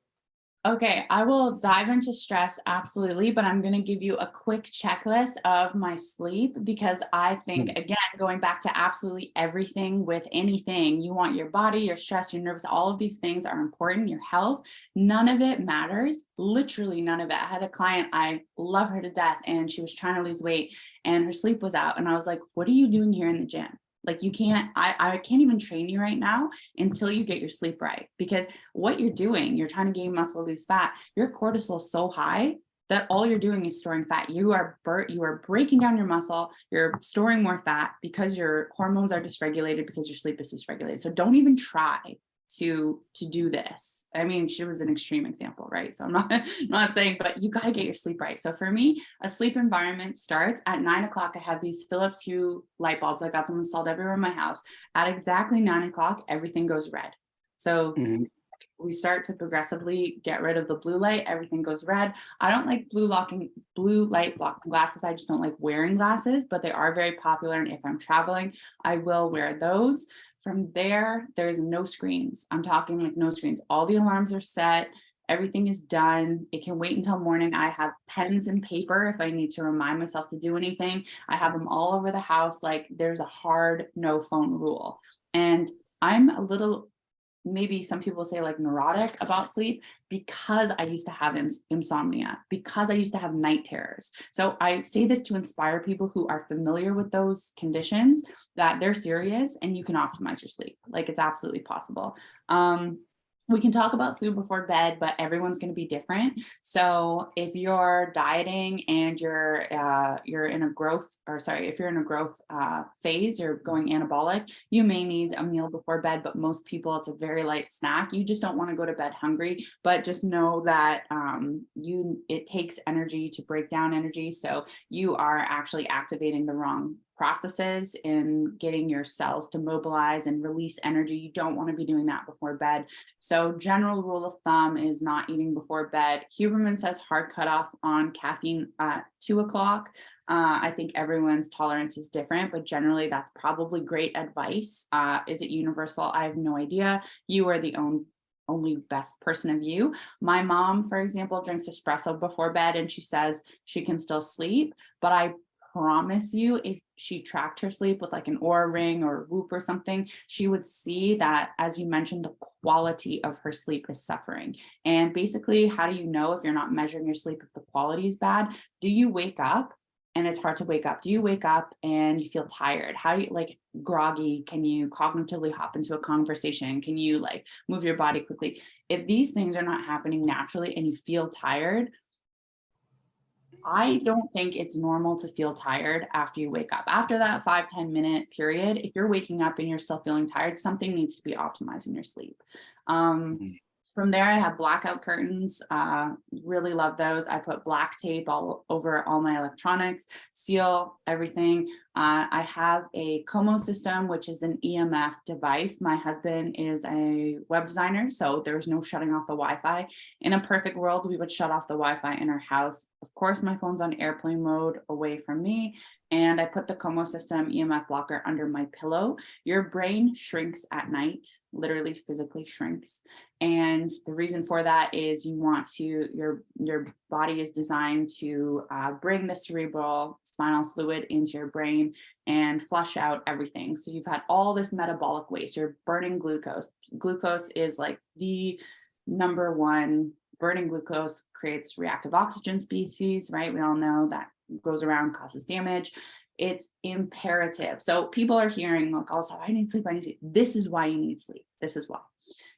Okay, I will dive into stress, absolutely, but I'm going to give you a quick checklist of my sleep because I think, again, going back to absolutely everything with anything, you want your body, your stress, your nerves, all of these things are important, your health, none of it matters, literally none of it. I had a client, I love her to death, and she was trying to lose weight and her sleep was out. And I was like, what are you doing here in the gym? Like you can't, I can't even train you right now until you get your sleep right. Because what you're doing, you're trying to gain muscle, lose fat, your cortisol is so high that all you're doing is storing fat. You are breaking down your muscle, you're storing more fat because your hormones are dysregulated, because your sleep is dysregulated. So don't even try to do this. I mean, she was an extreme example, right? So I'm not saying, but you got to get your sleep right. So for me, a sleep environment starts at 9 o'clock. I have these Philips Hue light bulbs. I got them installed everywhere in my house. At exactly 9 o'clock, everything goes red. So we start to progressively get rid of the blue light. Everything goes red. I don't like blue light blocking glasses. I just don't like wearing glasses, but they are very popular. And if I'm traveling, I will wear those. From there, there's no screens. I'm talking like no screens. All the alarms are set. Everything is done. It can wait until morning. I have pens and paper if I need to remind myself to do anything. I have them all over the house. Like there's a hard no phone rule. And I'm a little, maybe some people say like neurotic about sleep because I used to have insomnia, because I used to have night terrors. So I say this to inspire people who are familiar with those conditions that they're serious and you can optimize your sleep. Like it's absolutely possible. We can talk about food before bed, but everyone's going to be different. So if you're dieting and you're in a growth, if you're in a growth phase, you're going anabolic, you may need a meal before bed, but most people, it's a very light snack. You just don't want to go to bed hungry, but just know that it takes energy to break down energy. So you are actually activating the wrong processes in getting your cells to mobilize and release energy. You don't want to be doing that before bed. So general rule of thumb is not eating before bed. Huberman says hard cutoff on caffeine at 2 o'clock. I think everyone's tolerance is different, but generally that's probably great advice. Is it universal? I have no idea. You are the only best person of you. My mom, for example, drinks espresso before bed and she says she can still sleep, but I promise you, if she tracked her sleep with like an Oura ring or Whoop or something, she would see that, as you mentioned, the quality of her sleep is suffering. And basically, how do you know if you're not measuring your sleep if the quality is bad? Do you wake up and it's hard to wake up? Do you wake up and you feel tired? How do you, like, groggy? Can you cognitively hop into a conversation? Can you like move your body quickly? If these things are not happening naturally and you feel tired, I don't think it's normal to feel tired after you wake up. After that 5-10 minute period, if you're waking up and you're still feeling tired, something needs to be optimized in your sleep. From there, I have blackout curtains. Really love those. I put black tape all over all my electronics, seal everything. I have a Como system, which is an EMF device. My husband is a web designer, so there's no shutting off the Wi-Fi. In a perfect world, we would shut off the Wi-Fi in our house. Of course, my phone's on airplane mode away from me. And I put the Como system EMF blocker under my pillow. Your brain shrinks at night, literally physically shrinks. And the reason for that is you want to, your body is designed to bring the cerebral spinal fluid into your brain and flush out everything. So you've had all this metabolic waste, you're burning glucose. Glucose is like the number one. Burning glucose creates reactive oxygen species, right? We all know that goes around, causes damage. It's imperative. So people are hearing like, also, I need sleep, I need sleep. This is why you need sleep. This is why.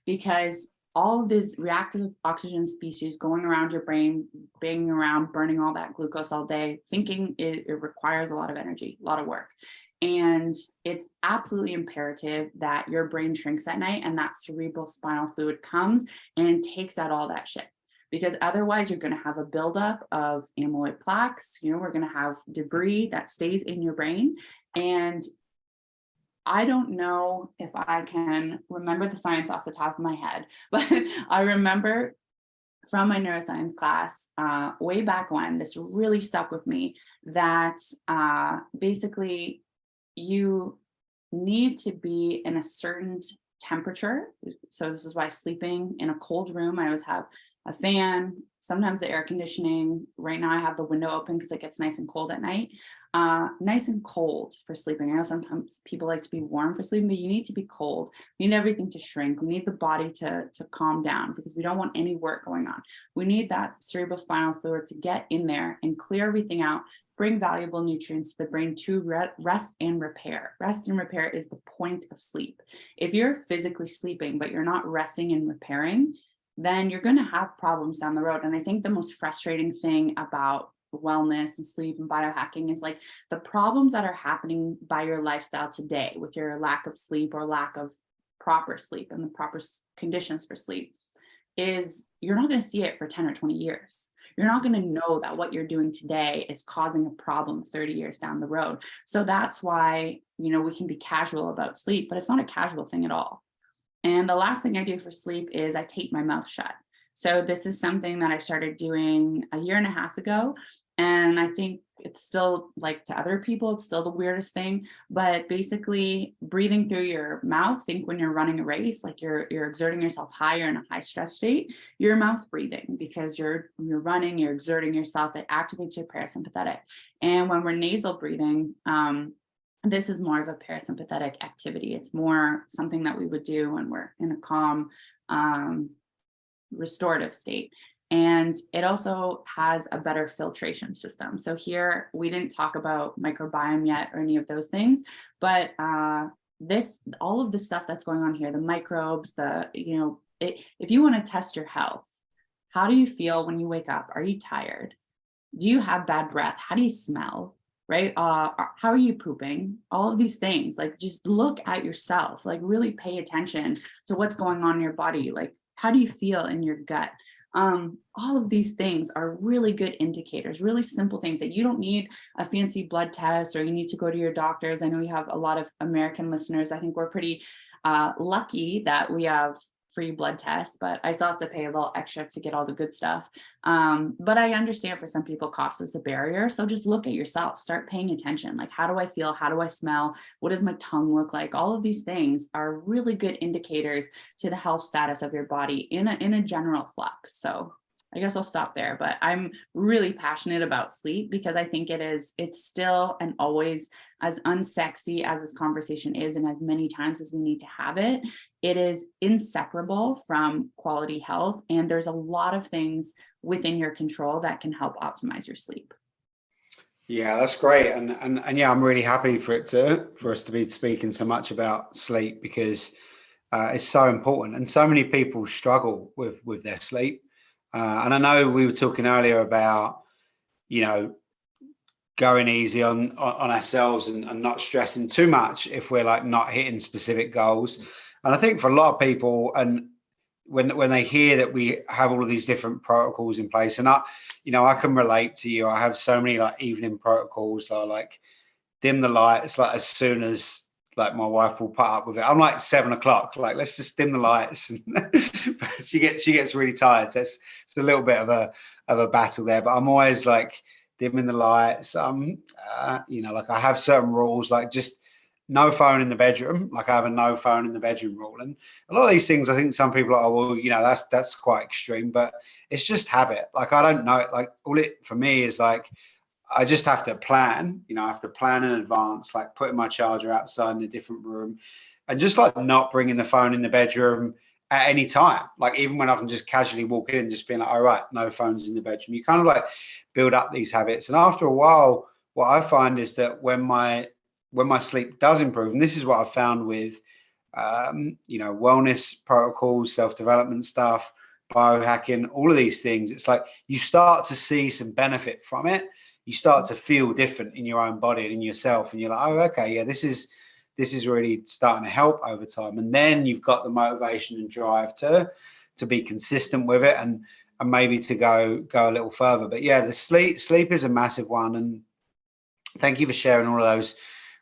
Because all of these reactive oxygen species going around your brain, banging around, burning all that glucose all day, thinking it requires a lot of energy, a lot of work. And it's absolutely imperative that your brain shrinks at night and that cerebral spinal fluid comes and takes out all that shit. Because otherwise you're going to have a buildup of amyloid plaques. We're going to have debris that stays in your brain. And I don't know if I can remember the science off the top of my head, but I remember from my neuroscience class way back when, this really stuck with me, that basically you need to be in a certain temperature. So this is why sleeping in a cold room, I always have a fan, sometimes the air conditioning. Right now I have the window open because it gets nice and cold at night. Nice and cold for sleeping. I know sometimes people like to be warm for sleeping, but you need to be cold. We need everything to shrink. We need the body to calm down because we don't want any work going on. We need that cerebrospinal fluid to get in there and clear everything out, bring valuable nutrients to the brain to rest and repair. Rest and repair is the point of sleep. If you're physically sleeping, but you're not resting and repairing, then you're going to have problems down the road. And I think the most frustrating thing about wellness and sleep and biohacking is like the problems that are happening by your lifestyle today with your lack of sleep or lack of proper sleep and the proper conditions for sleep is you're not going to see it for 10 or 20 years. You're not going to know that what you're doing today is causing a problem 30 years down the road. So that's why, we can be casual about sleep, but it's not a casual thing at all. And the last thing I do for sleep is I tape my mouth shut. So this is something that I started doing a year and a half ago. And I think it's still, like, to other people, it's still the weirdest thing, but basically breathing through your mouth. Think when you're running a race, like you're exerting yourself higher in a high stress state, your mouth breathing, because you're running, you're exerting yourself, it activates your parasympathetic. And when we're nasal breathing, this is more of a parasympathetic activity. It's more something that we would do when we're in a calm, restorative state. And it also has a better filtration system. So here, we didn't talk about microbiome yet or any of those things, but all of the stuff that's going on here, the microbes, if you want to test your health, how do you feel when you wake up? Are you tired? Do you have bad breath? How do you smell? Right? How are you pooping? All of these things, like, just look at yourself, like really pay attention to what's going on in your body. Like, how do you feel in your gut? All of these things are really good indicators, really simple things that you don't need a fancy blood test or you need to go to your doctors. I know we have a lot of American listeners. I think we're pretty lucky that we have free blood tests, but I still have to pay a little extra to get all the good stuff. But I understand for some people cost is a barrier. So just look at yourself, start paying attention. Like, how do I feel? How do I smell? What does my tongue look like? All of these things are really good indicators to the health status of your body in a general flux. So I guess I'll stop there, but I'm really passionate about sleep because I think it's still and always, as unsexy as this conversation is, and as many times as we need to have it, it is inseparable from quality health. And there's a lot of things within your control that can help optimize your sleep. Yeah, that's great. And yeah, I'm really happy for us to be speaking so much about sleep because it's so important. And so many people struggle with their sleep. And I know we were talking earlier about, you know, going easy on ourselves and not stressing too much if we're like not hitting specific goals. And I think for a lot of people, and when they hear that we have all of these different protocols in place, and I can relate to you. I have so many like evening protocols. So like dim the lights like as soon as like my wife will put up with it. I'm like 7 o'clock, like let's just dim the lights, and she gets really tired. So it's a little bit of a battle there. But I'm always like dimming the lights. Like I have certain rules, like just no phone in the bedroom. Like I have a no phone in the bedroom rule, and a lot of these things I think some people are, oh, well, that's quite extreme, but it's just habit. Like I don't know it. Like all it for me is like I just have to plan, I have to plan in advance, like putting my charger outside in a different room and just like not bringing the phone in the bedroom at any time. Like even when I can just casually walk in, just being like, all right, no phones in the bedroom. You kind of like build up these habits. And after a while, what I find is that when my sleep does improve, and this is what I've found with, wellness protocols, self-development stuff, biohacking, all of these things, it's like you start to see some benefit from it. You start to feel different in your own body and in yourself, and you're like, oh, okay, yeah, this is really starting to help over time. And then you've got the motivation and drive to be consistent with it and maybe to go a little further. But yeah, the sleep is a massive one. And thank you for sharing all of those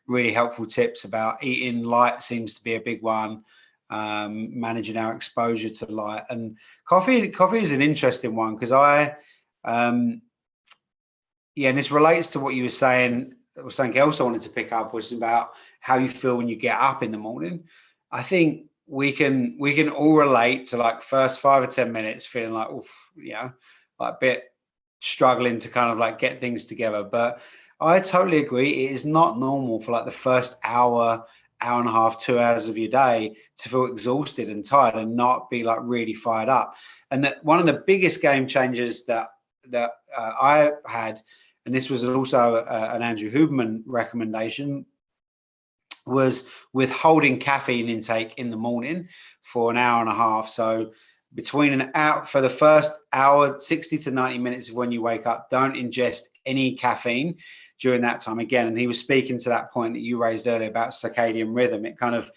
really helpful tips about eating. Light seems to be a big one. Managing our exposure to light, and coffee is an interesting one because and this relates to what you were saying. Something else I wanted to pick up was about how you feel when you get up in the morning. I think we can all relate to like first 5 or 10 minutes feeling like, oof, like a bit struggling to kind of like get things together. But I totally agree. It is not normal for like the first hour and a half, 2 hours of your day to feel exhausted and tired and not be like really fired up. And that one of the biggest game changers that I had, and this was also an Andrew Huberman recommendation, was withholding caffeine intake in the morning for an hour and a half. So between an hour, for the first hour, 60 to 90 minutes of when you wake up, don't ingest any caffeine during that time. Again, and he was speaking to that point that you raised earlier about circadian rhythm. It kind of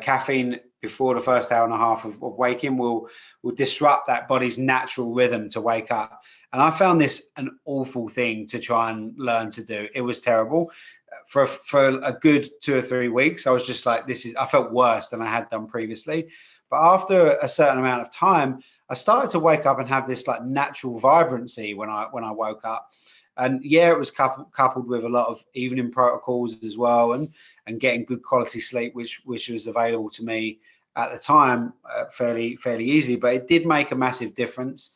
caffeine before the first hour and a half of waking will disrupt that body's natural rhythm to wake up. And I found this an awful thing to try and learn to do. It was terrible. For a good 2 or 3 weeks, I was just like, I felt worse than I had done previously. But after a certain amount of time, I started to wake up and have this like natural vibrancy when I woke up. And yeah, it was coupled with a lot of evening protocols as well, and getting good quality sleep, which was available to me at the time fairly easy. But it did make a massive difference.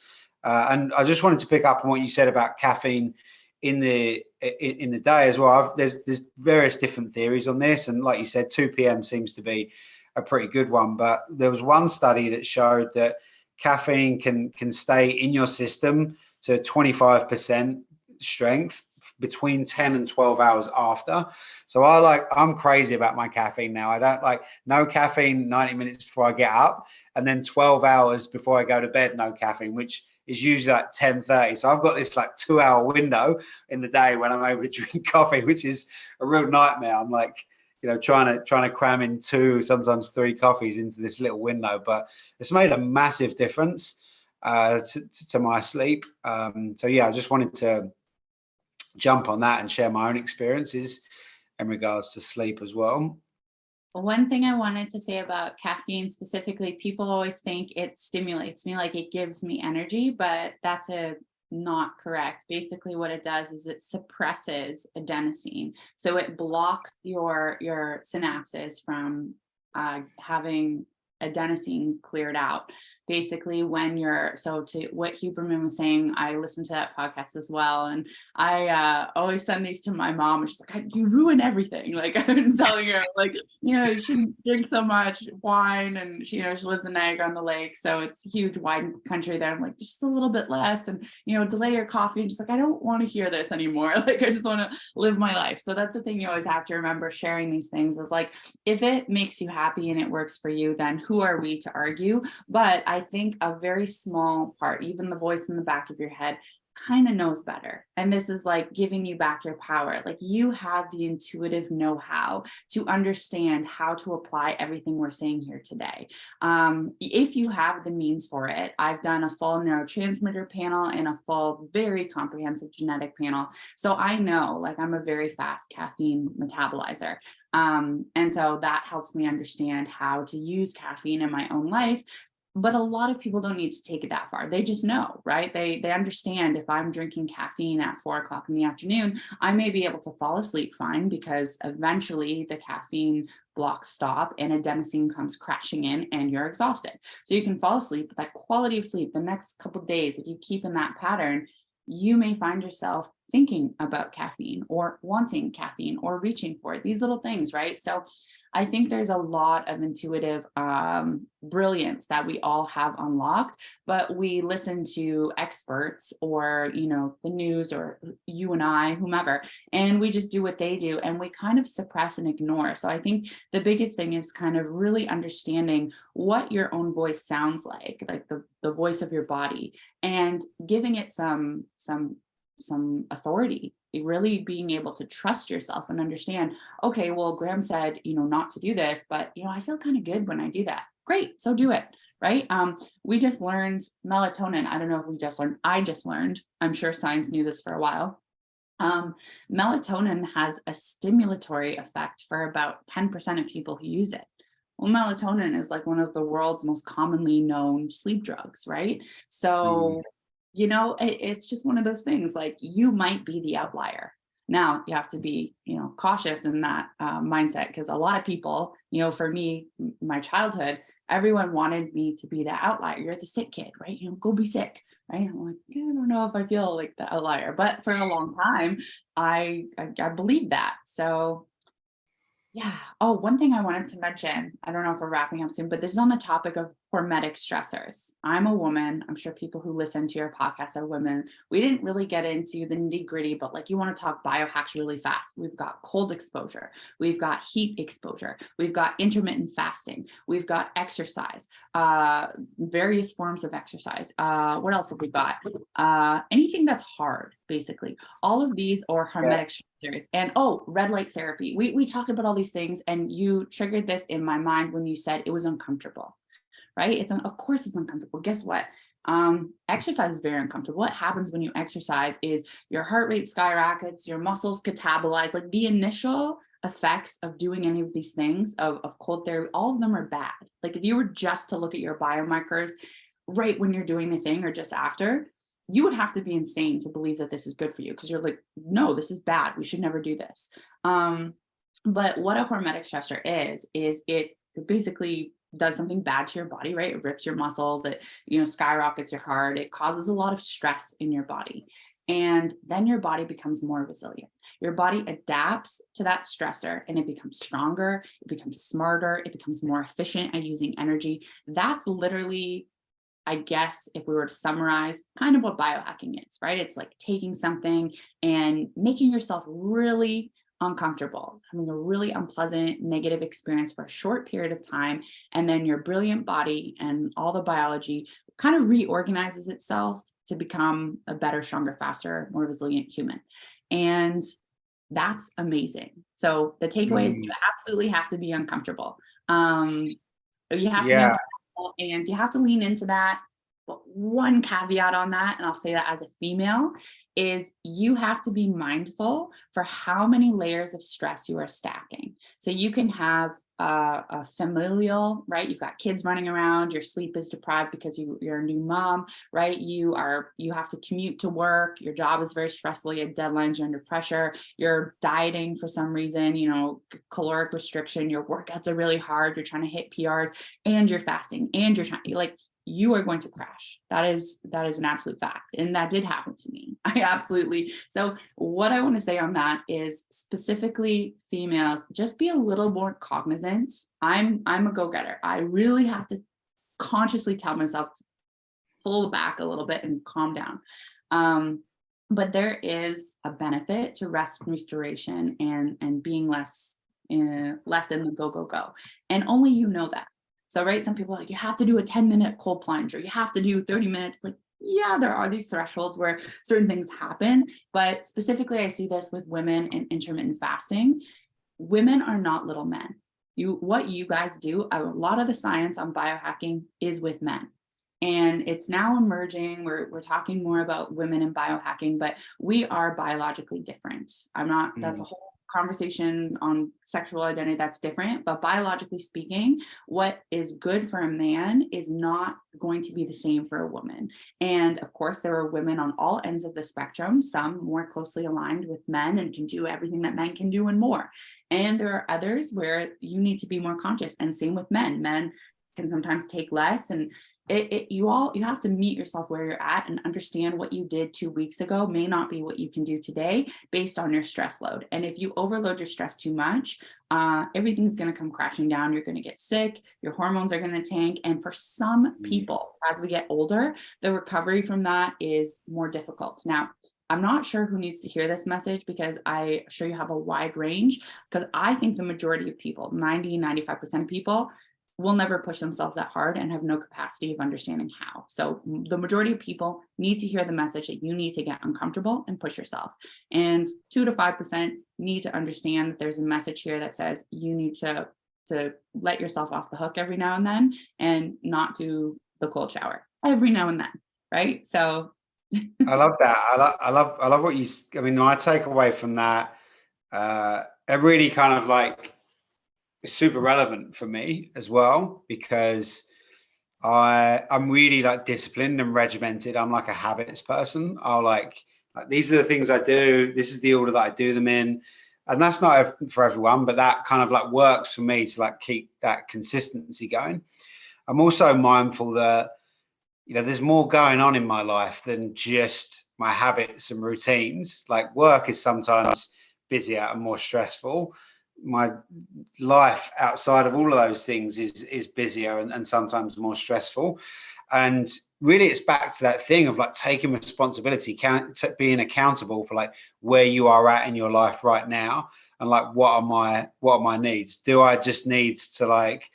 And I just wanted to pick up on what you said about caffeine in the day as well. There's various different theories on this, and like you said, 2 p.m. seems to be a pretty good one. But there was one study that showed that caffeine can stay in your system to 25% strength between 10 and 12 hours after. So I'm crazy about my caffeine now. I don't like no caffeine 90 minutes before I get up, and then 12 hours before I go to bed, no caffeine, which is usually like 10:30. So I've got this like 2-hour window in the day when I'm able to drink coffee, which is a real nightmare. I'm like, trying to cram in 2, sometimes 3 coffees into this little window, but it's made a massive difference. to my sleep. So yeah, I just wanted to jump on that and share my own experiences in regards to sleep as well. One thing I wanted to say about caffeine specifically, people always think it stimulates me, like it gives me energy, but that's not correct. Basically, what it does is it suppresses adenosine. So it blocks your synapses from having adenosine cleared out. Basically, when so to what Huberman was saying, I listened to that podcast as well, and I always send these to my mom, and she's like, "You ruin everything." Like I've been telling her, like, you shouldn't drink so much wine, and she lives in Niagara on the Lake, so it's a huge wine country there. I'm like, just a little bit less, and delay your coffee. And she's like, I don't want to hear this anymore. Like I just want to live my life. So that's the thing you always have to remember sharing these things is like, if it makes you happy and it works for you, then who are we to argue? But I think a very small part, even the voice in the back of your head, kind of knows better. And this is like giving you back your power. Like you have the intuitive know-how to understand how to apply everything we're saying here today. If you have the means for it, I've done a full neurotransmitter panel and a full, very comprehensive genetic panel. So I know, like, I'm a very fast caffeine metabolizer. And so that helps me understand how to use caffeine in my own life. But a lot of people don't need to take it that far. They just know, right? They understand if I'm drinking caffeine at 4 o'clock in the afternoon, I may be able to fall asleep fine because eventually the caffeine blocks stop and adenosine comes crashing in and you're exhausted. So you can fall asleep, but that quality of sleep the next couple of days, if you keep in that pattern, you may find yourself thinking about caffeine or wanting caffeine or reaching for it, these little things, right? So I think there's a lot of intuitive brilliance that we all have unlocked, but we listen to experts or, the news or you and I, whomever, and we just do what they do and we kind of suppress and ignore. So I think the biggest thing is kind of really understanding what your own voice sounds like the voice of your body, and giving it some authority, really being able to trust yourself and understand, okay, well, Graham said, not to do this, but, I feel kind of good when I do that. Great. So do it. Right. We just learned melatonin. I don't know if I just learned, I'm sure science knew this for a while. Melatonin has a stimulatory effect for about 10% of people who use it. Well, melatonin is like one of the world's most commonly known sleep drugs, right? So it's just one of those things, like you might be the outlier. Now you have to be, cautious in that mindset, because a lot of people, for me, my childhood, everyone wanted me to be the outlier. You're the sick kid, right? Go be sick, right? I'm like, I don't know if I feel like the outlier, but for a long time, I believed that. So yeah. Oh, one thing I wanted to mention, I don't know if we're wrapping up soon, but this is on the topic of hormetic stressors. I'm a woman. I'm sure people who listen to your podcast are women. We didn't really get into the nitty gritty, but like, you want to talk biohacks really fast. We've got cold exposure. We've got heat exposure. We've got intermittent fasting. We've got exercise, various forms of exercise. What else have we got? Anything that's hard, basically. All of these are hormetic stressors. And red light therapy. We talked about all these things, and you triggered this in my mind when you said it was uncomfortable, right? Of course it's uncomfortable. Guess what? Exercise is very uncomfortable. What happens when you exercise is your heart rate skyrockets, your muscles catabolize. Like the initial effects of doing any of these things of cold therapy, all of them are bad. Like if you were just to look at your biomarkers right when you're doing the thing or just after, you would have to be insane to believe that this is good for you, because you're like, no, this is bad. We should never do this. But what a hormetic stressor is it basically does something bad to your body, right? It rips your muscles, it, skyrockets your heart, it causes a lot of stress in your body. And then your body becomes more resilient. Your body adapts to that stressor and it becomes stronger, it becomes smarter, it becomes more efficient at using energy. That's literally, I guess, if we were to summarize, kind of what biohacking is, right? It's like taking something and making yourself really uncomfortable, having a really unpleasant, negative experience for a short period of time. And then your brilliant body and all the biology kind of reorganizes itself to become a better, stronger, faster, more resilient human. And that's amazing. So the takeaway is you absolutely have to be uncomfortable. You have to be uncomfortable, and you have to lean into that. But one caveat on that, and I'll say that as a female, is you have to be mindful for how many layers of stress you are stacking. So you can have a familial, right? You've got kids running around, your sleep is deprived because you're a new mom, right? You have to commute to work, your job is very stressful, you have deadlines, you're under pressure, you're dieting for some reason, caloric restriction, your workouts are really hard, you're trying to hit PRs, and you're fasting, and you're trying, like, you are going to crash. That is an absolute fact. And that did happen to me. I absolutely. So what I want to say on that is, specifically females, just be a little more cognizant. I'm a go-getter. I really have to consciously tell myself to pull back a little bit and calm down. But there is a benefit to rest and restoration and being less in the go. And only you know that. So, right, some people are like, you have to do a 10-minute cold plunge, or you have to do 30 minutes. Like, yeah, there are these thresholds where certain things happen. But specifically, I see this with women in intermittent fasting. Women are not little men. What you guys do, a lot of the science on biohacking is with men. And it's now emerging. We're talking more about women in biohacking, but we are biologically different. That's a whole conversation on sexual identity that's different, but biologically speaking, what is good for a man is not going to be the same for a woman. And of course, there are women on all ends of the spectrum, some more closely aligned with men and can do everything that men can do and more. And there are others where you need to be more conscious, and same with men. Men can sometimes take less, and you have to meet yourself where you're at and understand what you did 2 weeks ago may not be what you can do today based on your stress load. And if you overload your stress too much, everything's going to come crashing down. You're going to get sick. Your hormones are going to tank. And for some people, as we get older, the recovery from that is more difficult. Now, I'm not sure who needs to hear this message, because I'm sure you have a wide range, because I think the majority of people, 95% of people, will never push themselves that hard and have no capacity of understanding how. So the majority of people need to hear the message that you need to get uncomfortable and push yourself. And 2 to 5% need to understand that there's a message here that says you need to let yourself off the hook every now and then, and not do the cold shower every now and then, right? So I love that. I love what you. I mean, my takeaway from that, it really kind of like is super relevant for me as well, because I'm really like disciplined and regimented. I'm like a habits person. I'll like these are the things I do. This is the order that I do them in, and that's not for everyone, but that kind of like works for me to like keep that consistency going. I'm also mindful that there's more going on in my life than just my habits and routines. Like work is sometimes busier and more stressful. My life outside of all of those things is busier and sometimes more stressful. And really it's back to that thing of like taking responsibility, being accountable for like where you are at in your life right now, and like what are my needs. Do I just need to like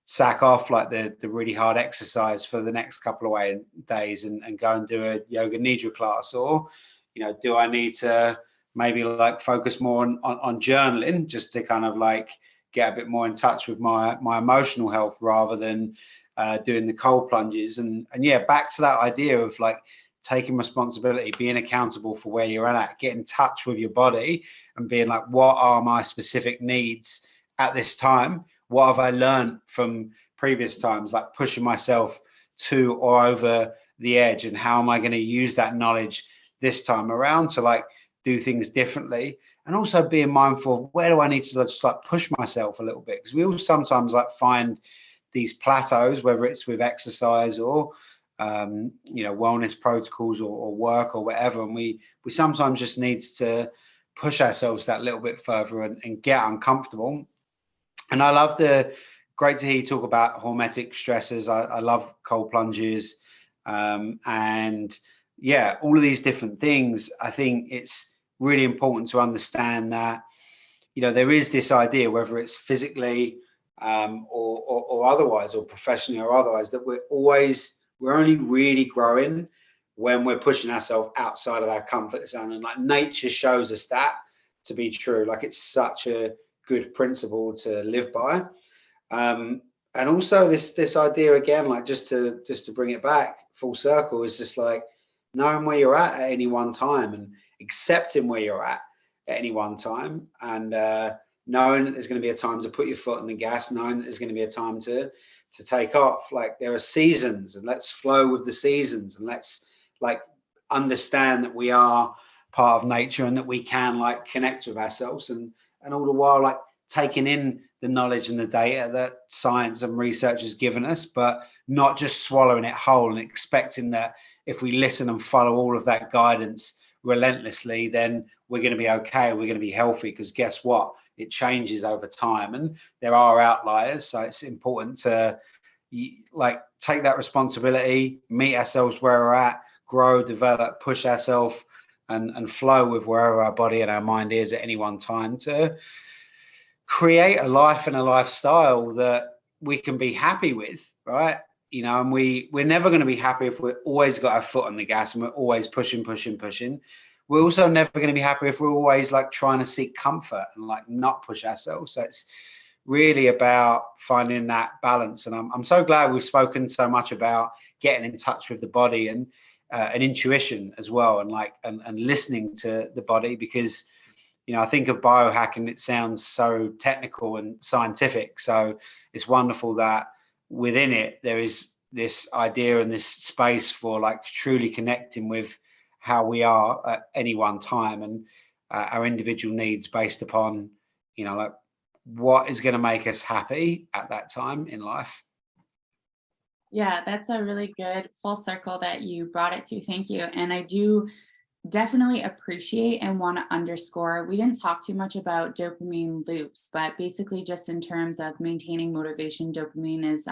sack off like the really hard exercise for the next couple of days and go and do a yoga nidra class, or do I need to maybe like focus more on journaling, just to kind of like get a bit more in touch with my emotional health, rather than doing the cold plunges. And yeah, back to that idea of like taking responsibility, being accountable for where you're at, get in touch with your body and being like, what are my specific needs at this time? What have I learned from previous times, like pushing myself to or over the edge, and how am I going to use that knowledge this time around to like do things differently? And also being mindful of where do I need to just like push myself a little bit, because we all sometimes like find these plateaus, whether it's with exercise or wellness protocols or work or whatever, and we sometimes just need to push ourselves that little bit further and get uncomfortable. And I love great to hear you talk about hormetic stressors. I love cold plunges, and yeah, all of these different things. I think it's really important to understand that there is this idea, whether it's physically or otherwise, or professionally or otherwise, that we're only really growing when we're pushing ourselves outside of our comfort zone. And like nature shows us that to be true. Like it's such a good principle to live by. And also this idea again, like just to bring it back, full circle is just like knowing where you're at any one time and accepting where you're at any one time, and knowing that there's going to be a time to put your foot on the gas, knowing that there's going to be a time to take off. Like there are seasons, and let's flow with the seasons, and let's like understand that we are part of nature and that we can like connect with ourselves, and all the while like taking in the knowledge and the data that science and research has given us, but not just swallowing it whole and expecting that if we listen and follow all of that guidance relentlessly, then we're going to be okay, we're going to be healthy. Because guess what, it changes over time and there are outliers. So it's important to like take that responsibility, meet ourselves where we're at, grow, develop, push ourselves, and flow with wherever our body and our mind is at any one time, to create a life and a lifestyle that we can be happy with, right? You know, and we're never going to be happy if we're always got our foot on the gas and we're always pushing. We're also never going to be happy if we're always like trying to seek comfort and like not push ourselves. So it's really about finding that balance. And I'm so glad we've spoken so much about getting in touch with the body and intuition as well, and like and listening to the body, because you know, I think of biohacking, it sounds so technical and scientific. So it's wonderful that within it, there is this idea and this space for like truly connecting with how we are at any one time, and our individual needs based upon, you know, like what is going to make us happy at that time in life. Yeah, that's a really good full circle that you brought it to. Thank you. And I do definitely appreciate and want to underscore, we didn't talk too much about dopamine loops, but basically just in terms of maintaining motivation, dopamine is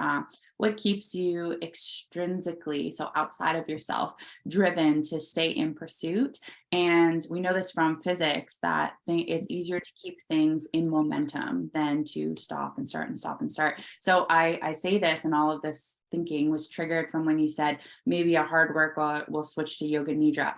what keeps you extrinsically, so outside of yourself, driven to stay in pursuit. And we know this from physics that it's easier to keep things in momentum than to stop and start and stop and start. So I say this, and all of this thinking was triggered from when you said maybe a hard workout will switch to yoga nidra.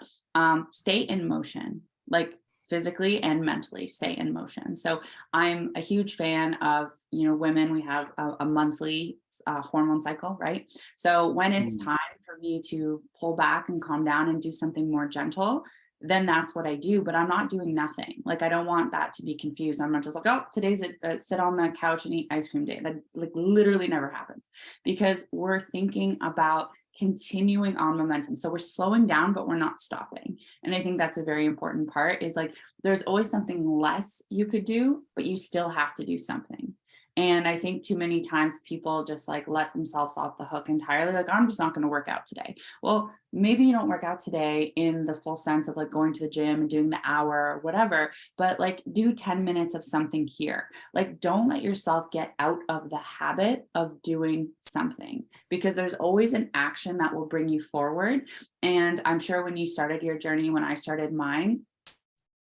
Stay in motion, like physically and mentally stay in motion. So I'm a huge fan of, you know, women, we have a monthly hormone cycle, right? So when it's time for me to pull back and calm down and do something more gentle, then that's what I do. But I'm not doing nothing. Like, I don't want that to be confused. I'm not just like, oh, today's a sit on the couch and eat ice cream day. That like literally never happens, because we're thinking about continuing on momentum. So we're slowing down, but we're not stopping. And I think that's a very important part, is like, there's always something less you could do, but you still have to do something. And I think too many times people just like let themselves off the hook entirely. Like, I'm just not going to work out today. Well, maybe you don't work out today in the full sense of like going to the gym and doing the hour or whatever, but like do 10 minutes of something here. Like, don't let yourself get out of the habit of doing something, because there's always an action that will bring you forward. And I'm sure when you started your journey, when I started mine,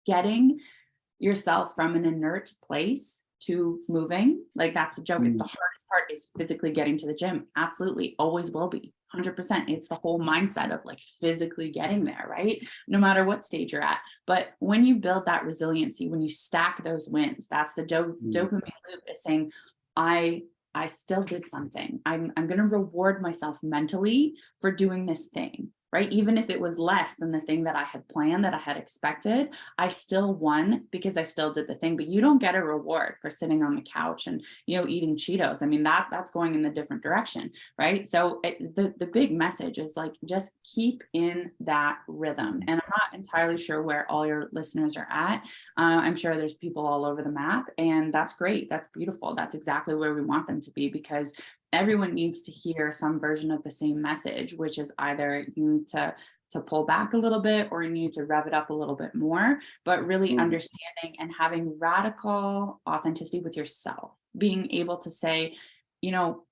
getting yourself from an inert place to moving, like that's the joke. The hardest part is physically getting to the gym. Absolutely, always will be 100%. It's the whole mindset of like physically getting there, right? No matter what stage you're at. But when you build that resiliency, when you stack those wins, that's the dopamine loop, is saying, I still did something. I'm going to reward myself mentally for doing this thing, right? Even if it was less than the thing that I had planned, that I had expected, I still won because I still did the thing. But you don't get a reward for sitting on the couch and, you know, eating Cheetos. I mean, that's going in a different direction, right? So the big message is like, just keep in that rhythm. And I'm not entirely sure where all your listeners are at. I'm sure there's people all over the map, and that's great. That's beautiful. That's exactly where we want them to be, because everyone needs to hear some version of the same message, which is either you need to pull back a little bit, or you need to rev it up a little bit more, but really understanding and having radical authenticity with yourself, being able to say, you know,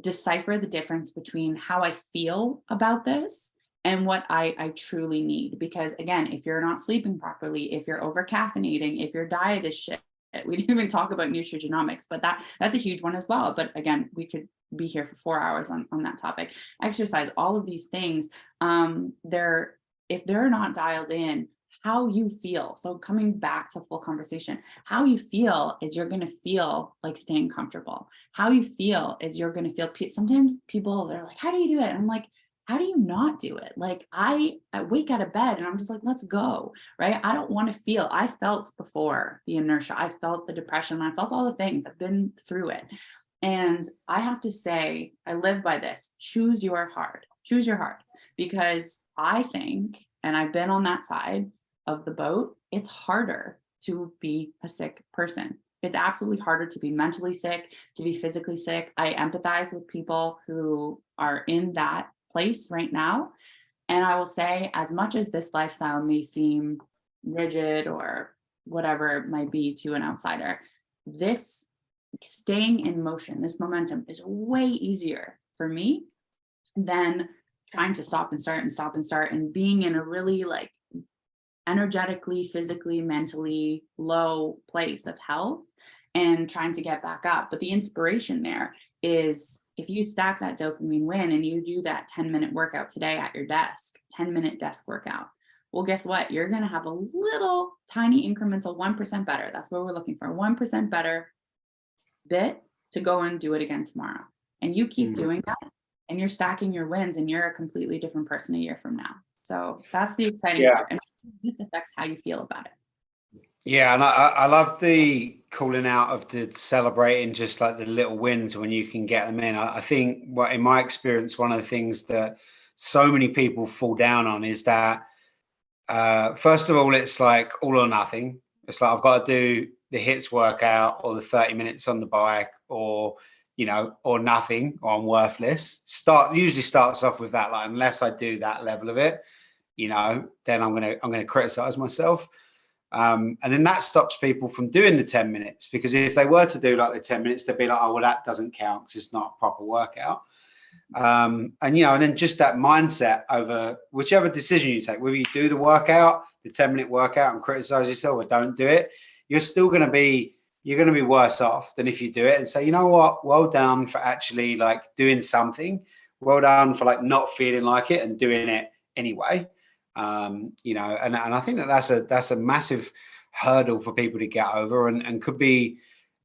decipher the difference between how I feel about this and what I truly need. Because again, if you're not sleeping properly, if you're over caffeinating, if your diet is shit, we didn't even talk about nutrigenomics, but that's a huge one as well. But again, we could be here for 4 hours on that topic. Exercise, all of these things, if they're not dialed in, how you feel. So coming back to full conversation, how you feel is you're going to feel like staying comfortable. How you feel is you're going to feel, sometimes people, they're like, how do you do it? And I'm like, how do you not do it? Like I wake out of bed and I'm just like, let's go, right? I don't want to feel, I felt before the inertia, I felt the depression, I felt all the things, I've been through it. And I have to say, I live by this: choose your heart, choose your heart. Because I think, and I've been on that side of the boat, it's harder to be a sick person. It's absolutely harder to be mentally sick, to be physically sick. I empathize with people who are in that place right now. And I will say, as much as this lifestyle may seem rigid or whatever it might be to an outsider, this staying in motion, this momentum is way easier for me than trying to stop and start and stop and start and being in a really like energetically, physically, mentally low place of health and trying to get back up. But the inspiration there is, if you stack that dopamine win and you do that 10-minute workout today at your desk, 10-minute desk workout, well, guess what? You're going to have a little tiny incremental 1% better. That's what we're looking for. 1% better bit to go and do it again tomorrow. And you keep doing that and you're stacking your wins and you're a completely different person a year from now. So that's the exciting part. And this affects how you feel about it. Yeah, and I love the calling out of the celebrating just like the little wins when you can get them in. I think what in my experience, one of the things that so many people fall down on is that first of all, it's like all or nothing. It's like I've got to do the hits workout or the 30 minutes on the bike or or nothing, or I'm worthless. Usually starts off with that, like unless I do that level of it, then I'm gonna criticize myself. And then that stops people from doing the 10 minutes, because if they were to do like the 10 minutes, they'd be like, oh, well, that doesn't count because it's not a proper workout. And then just that mindset over whichever decision you take, whether you do the workout, the 10-minute workout, and criticize yourself, or don't do it, you're going to be worse off than if you do it and say, you know what, well done for actually like doing something. Well done for like not feeling like it and doing it anyway. And I think that's a massive hurdle for people to get over, and could be,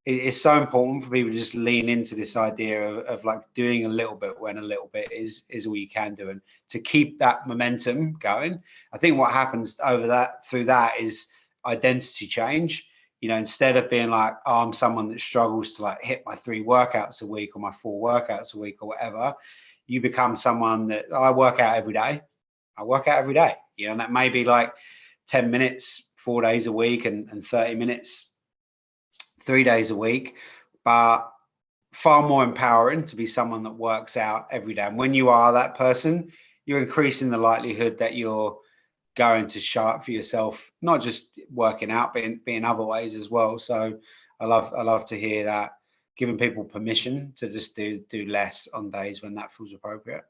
it's so important for people to just lean into this idea of like doing a little bit when a little bit is all you can do, and to keep that momentum going. I think what happens through that is identity change. Instead of being like, oh, I'm someone that struggles to like hit my 3 workouts a week or my 4 workouts a week or whatever, you become someone that, oh, I work out every day. And that may be like 10 minutes 4 days a week and 30 minutes 3 days a week, but far more empowering to be someone that works out every day. And when you are that person, you're increasing the likelihood that you're going to show up for yourself, not just working out, but in other ways as well. So I love to hear that, giving people permission to just do less on days when that feels appropriate.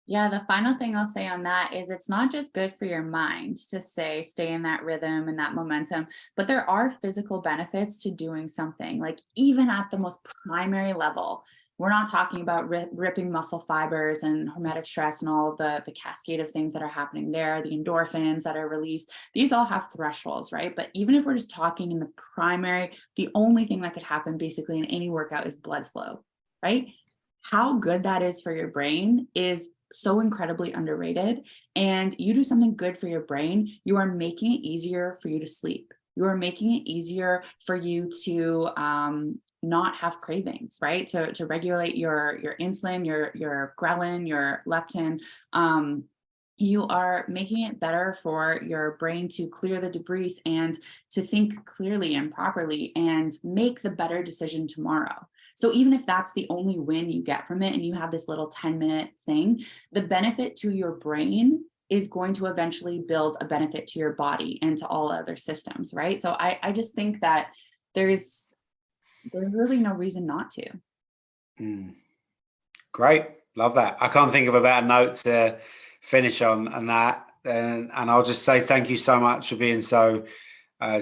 Yeah, the final thing I'll say on that is, it's not just good for your mind to stay in that rhythm and that momentum, but there are physical benefits to doing something. Like even at the most primary level, we're not talking about ripping muscle fibers and hormetic stress and all of the cascade of things that are happening there, the endorphins that are released. These all have thresholds, right? But even if we're just talking in the primary, the only thing that could happen basically in any workout is blood flow, right? How good that is for your brain is so incredibly underrated. And you do something good for your brain, you are making it easier for you to sleep. You are making it easier for you to not have cravings, right? To regulate your insulin, your ghrelin, your leptin. You are making it better for your brain to clear the debris and to think clearly and properly and make the better decision tomorrow. So even if that's the only win you get from it and you have this little 10-minute thing, the benefit to your brain is going to eventually build a benefit to your body and to all other systems, right? So I just think that there's really no reason not to. Great. Love that. I can't think of a better note to finish on that. And I'll just say thank you so much for being so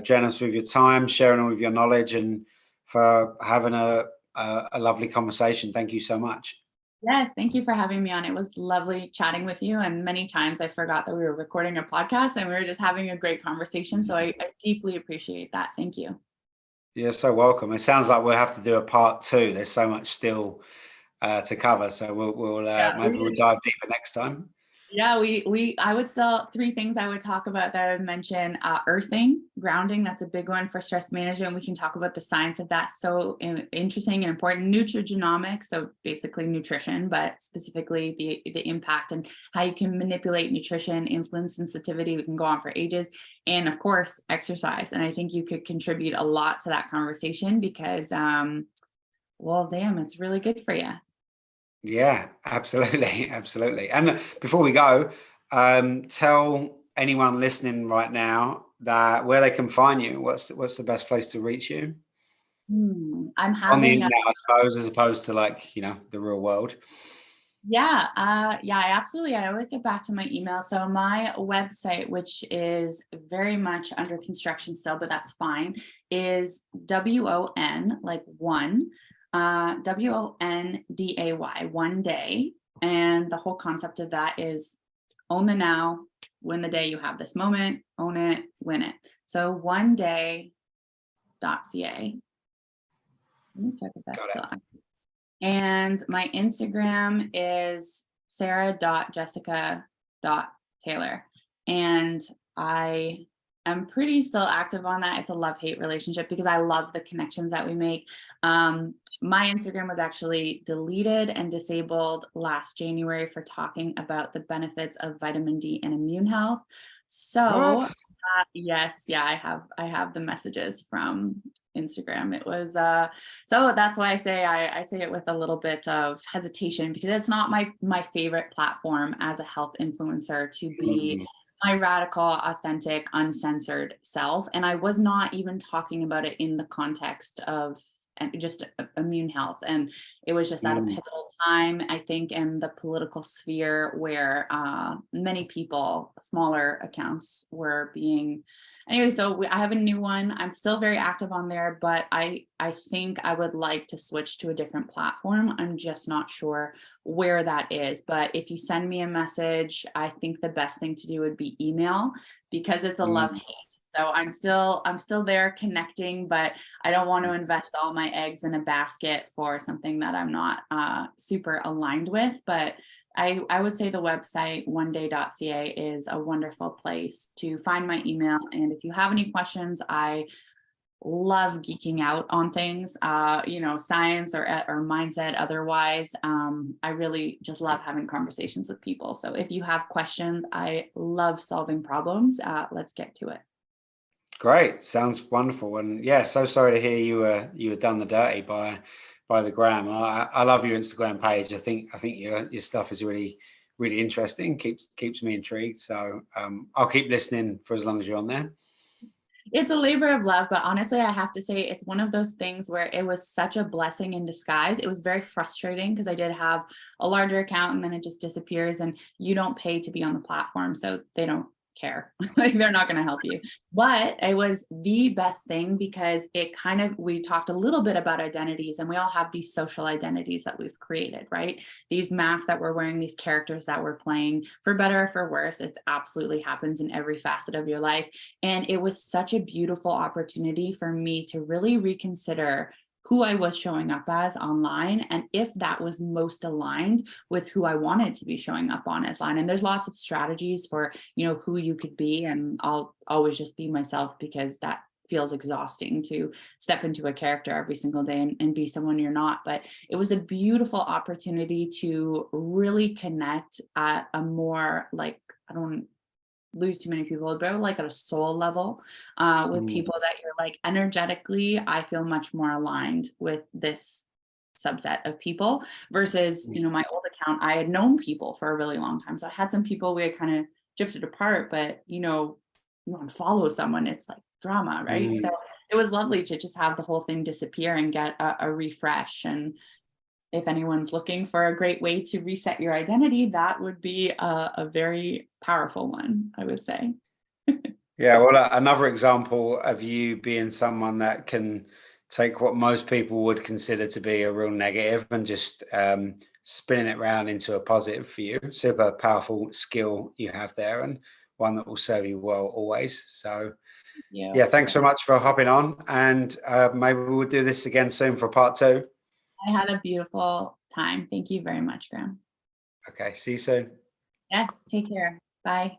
generous with your time, sharing all of your knowledge, and for having a lovely conversation. Thank you so much. Yes, thank you for having me on. It was lovely chatting with you. And many times I forgot that we were recording a podcast and we were just having a great conversation. So I deeply appreciate that. Thank you. You're so welcome. It sounds like we'll have to do a part 2. There's so much still to cover. So we'll Yeah, maybe we'll dive deeper next time. yeah, I would still, three things I would talk about that I would mention, earthing, grounding, that's a big one for stress management. We can talk about the science of that. So interesting and important. Nutrigenomics, so basically nutrition, but specifically the impact and how you can manipulate nutrition, insulin sensitivity. We can go on for ages. And of course, exercise. And I think you could contribute a lot to that conversation because, well, damn, it's really good for you. Yeah, absolutely, absolutely. And before we go, tell anyone listening right now that where they can find you. What's the best place to reach you? I'm On the having a internet, I suppose, as opposed to like, the real world. yeah, I absolutely. I always get back to my email. So my website, which is very much under construction still, but that's fine, is WON, like one, WONDAY, one day. And the whole concept of that is own the now, win the day you have this moment, own it, win it. So one day.ca. Let me check if that's Got still it. active. And my Instagram is sarah.jessica.taylor. And I am pretty still active on that. It's a love-hate relationship because I love the connections that we make. My Instagram was actually deleted and disabled last January for talking about the benefits of vitamin D and immune health. So What? yes, yeah, I have the messages from Instagram. It was so that's why I say it with a little bit of hesitation because it's not my favorite platform as a health influencer to be Mm, my radical, authentic, uncensored self. And I was not even talking about it in the context of and just immune health. And it was just at a mm, pivotal time, I think, in the political sphere where many people, smaller accounts, were being. Anyway, so I have a new one. I'm still very active on there, but I think I would like to switch to a different platform. I'm just not sure where that is. But if you send me a message, I think the best thing to do would be email because it's a love mm, hate. So I'm still there connecting, but I don't want to invest all my eggs in a basket for something that I'm not super aligned with. But I would say the website oneday.ca is a wonderful place to find my email. And if you have any questions, I love geeking out on things, science or mindset otherwise. I really just love having conversations with people. So if you have questions, I love solving problems. Let's get to it. great. Sounds wonderful. And yeah, so sorry to hear you were done the dirty by the gram. I love your Instagram page. I think your stuff is really really interesting. Keeps me intrigued. So I'll keep listening for as long as you're on there. It's a labor of love, but honestly, I have to say it's one of those things where it was such a blessing in disguise. It was very frustrating because I did have a larger account and then it just disappears and you don't pay to be on the platform. So they don't care. Like they're not going to help you. But it was the best thing because we talked a little bit about identities and we all have these social identities that we've created, right? These masks that we're wearing, these characters that we're playing, for better or for worse, it absolutely happens in every facet of your life. And it was such a beautiful opportunity for me to really reconsider who I was showing up as online and if that was most aligned with who I wanted to be showing up on as line. And there's lots of strategies for, who you could be. And I'll always just be myself because that feels exhausting to step into a character every single day and be someone you're not. But it was a beautiful opportunity to really connect at a more like, I don't lose too many people, but like at a soul level with Mm, people that you're like energetically, I feel much more aligned with this subset of people versus, mm, my old account, I had known people for a really long time. So I had some people we had kind of drifted apart, but you unfollow someone, it's like drama, right? mm. So it was lovely to just have the whole thing disappear and get a refresh. And if anyone's looking for a great way to reset your identity, that would be a very powerful one, I would say. Yeah, well, another example of you being someone that can take what most people would consider to be a real negative and just spinning it around into a positive for you. Super powerful skill you have there, and one that will serve you well always. So, Yeah. yeah, thanks so much for hopping on, and maybe we'll do this again soon for part two. I had a beautiful time. Thank you very much, Graham. Okay, see you soon. Yes, take care. Bye.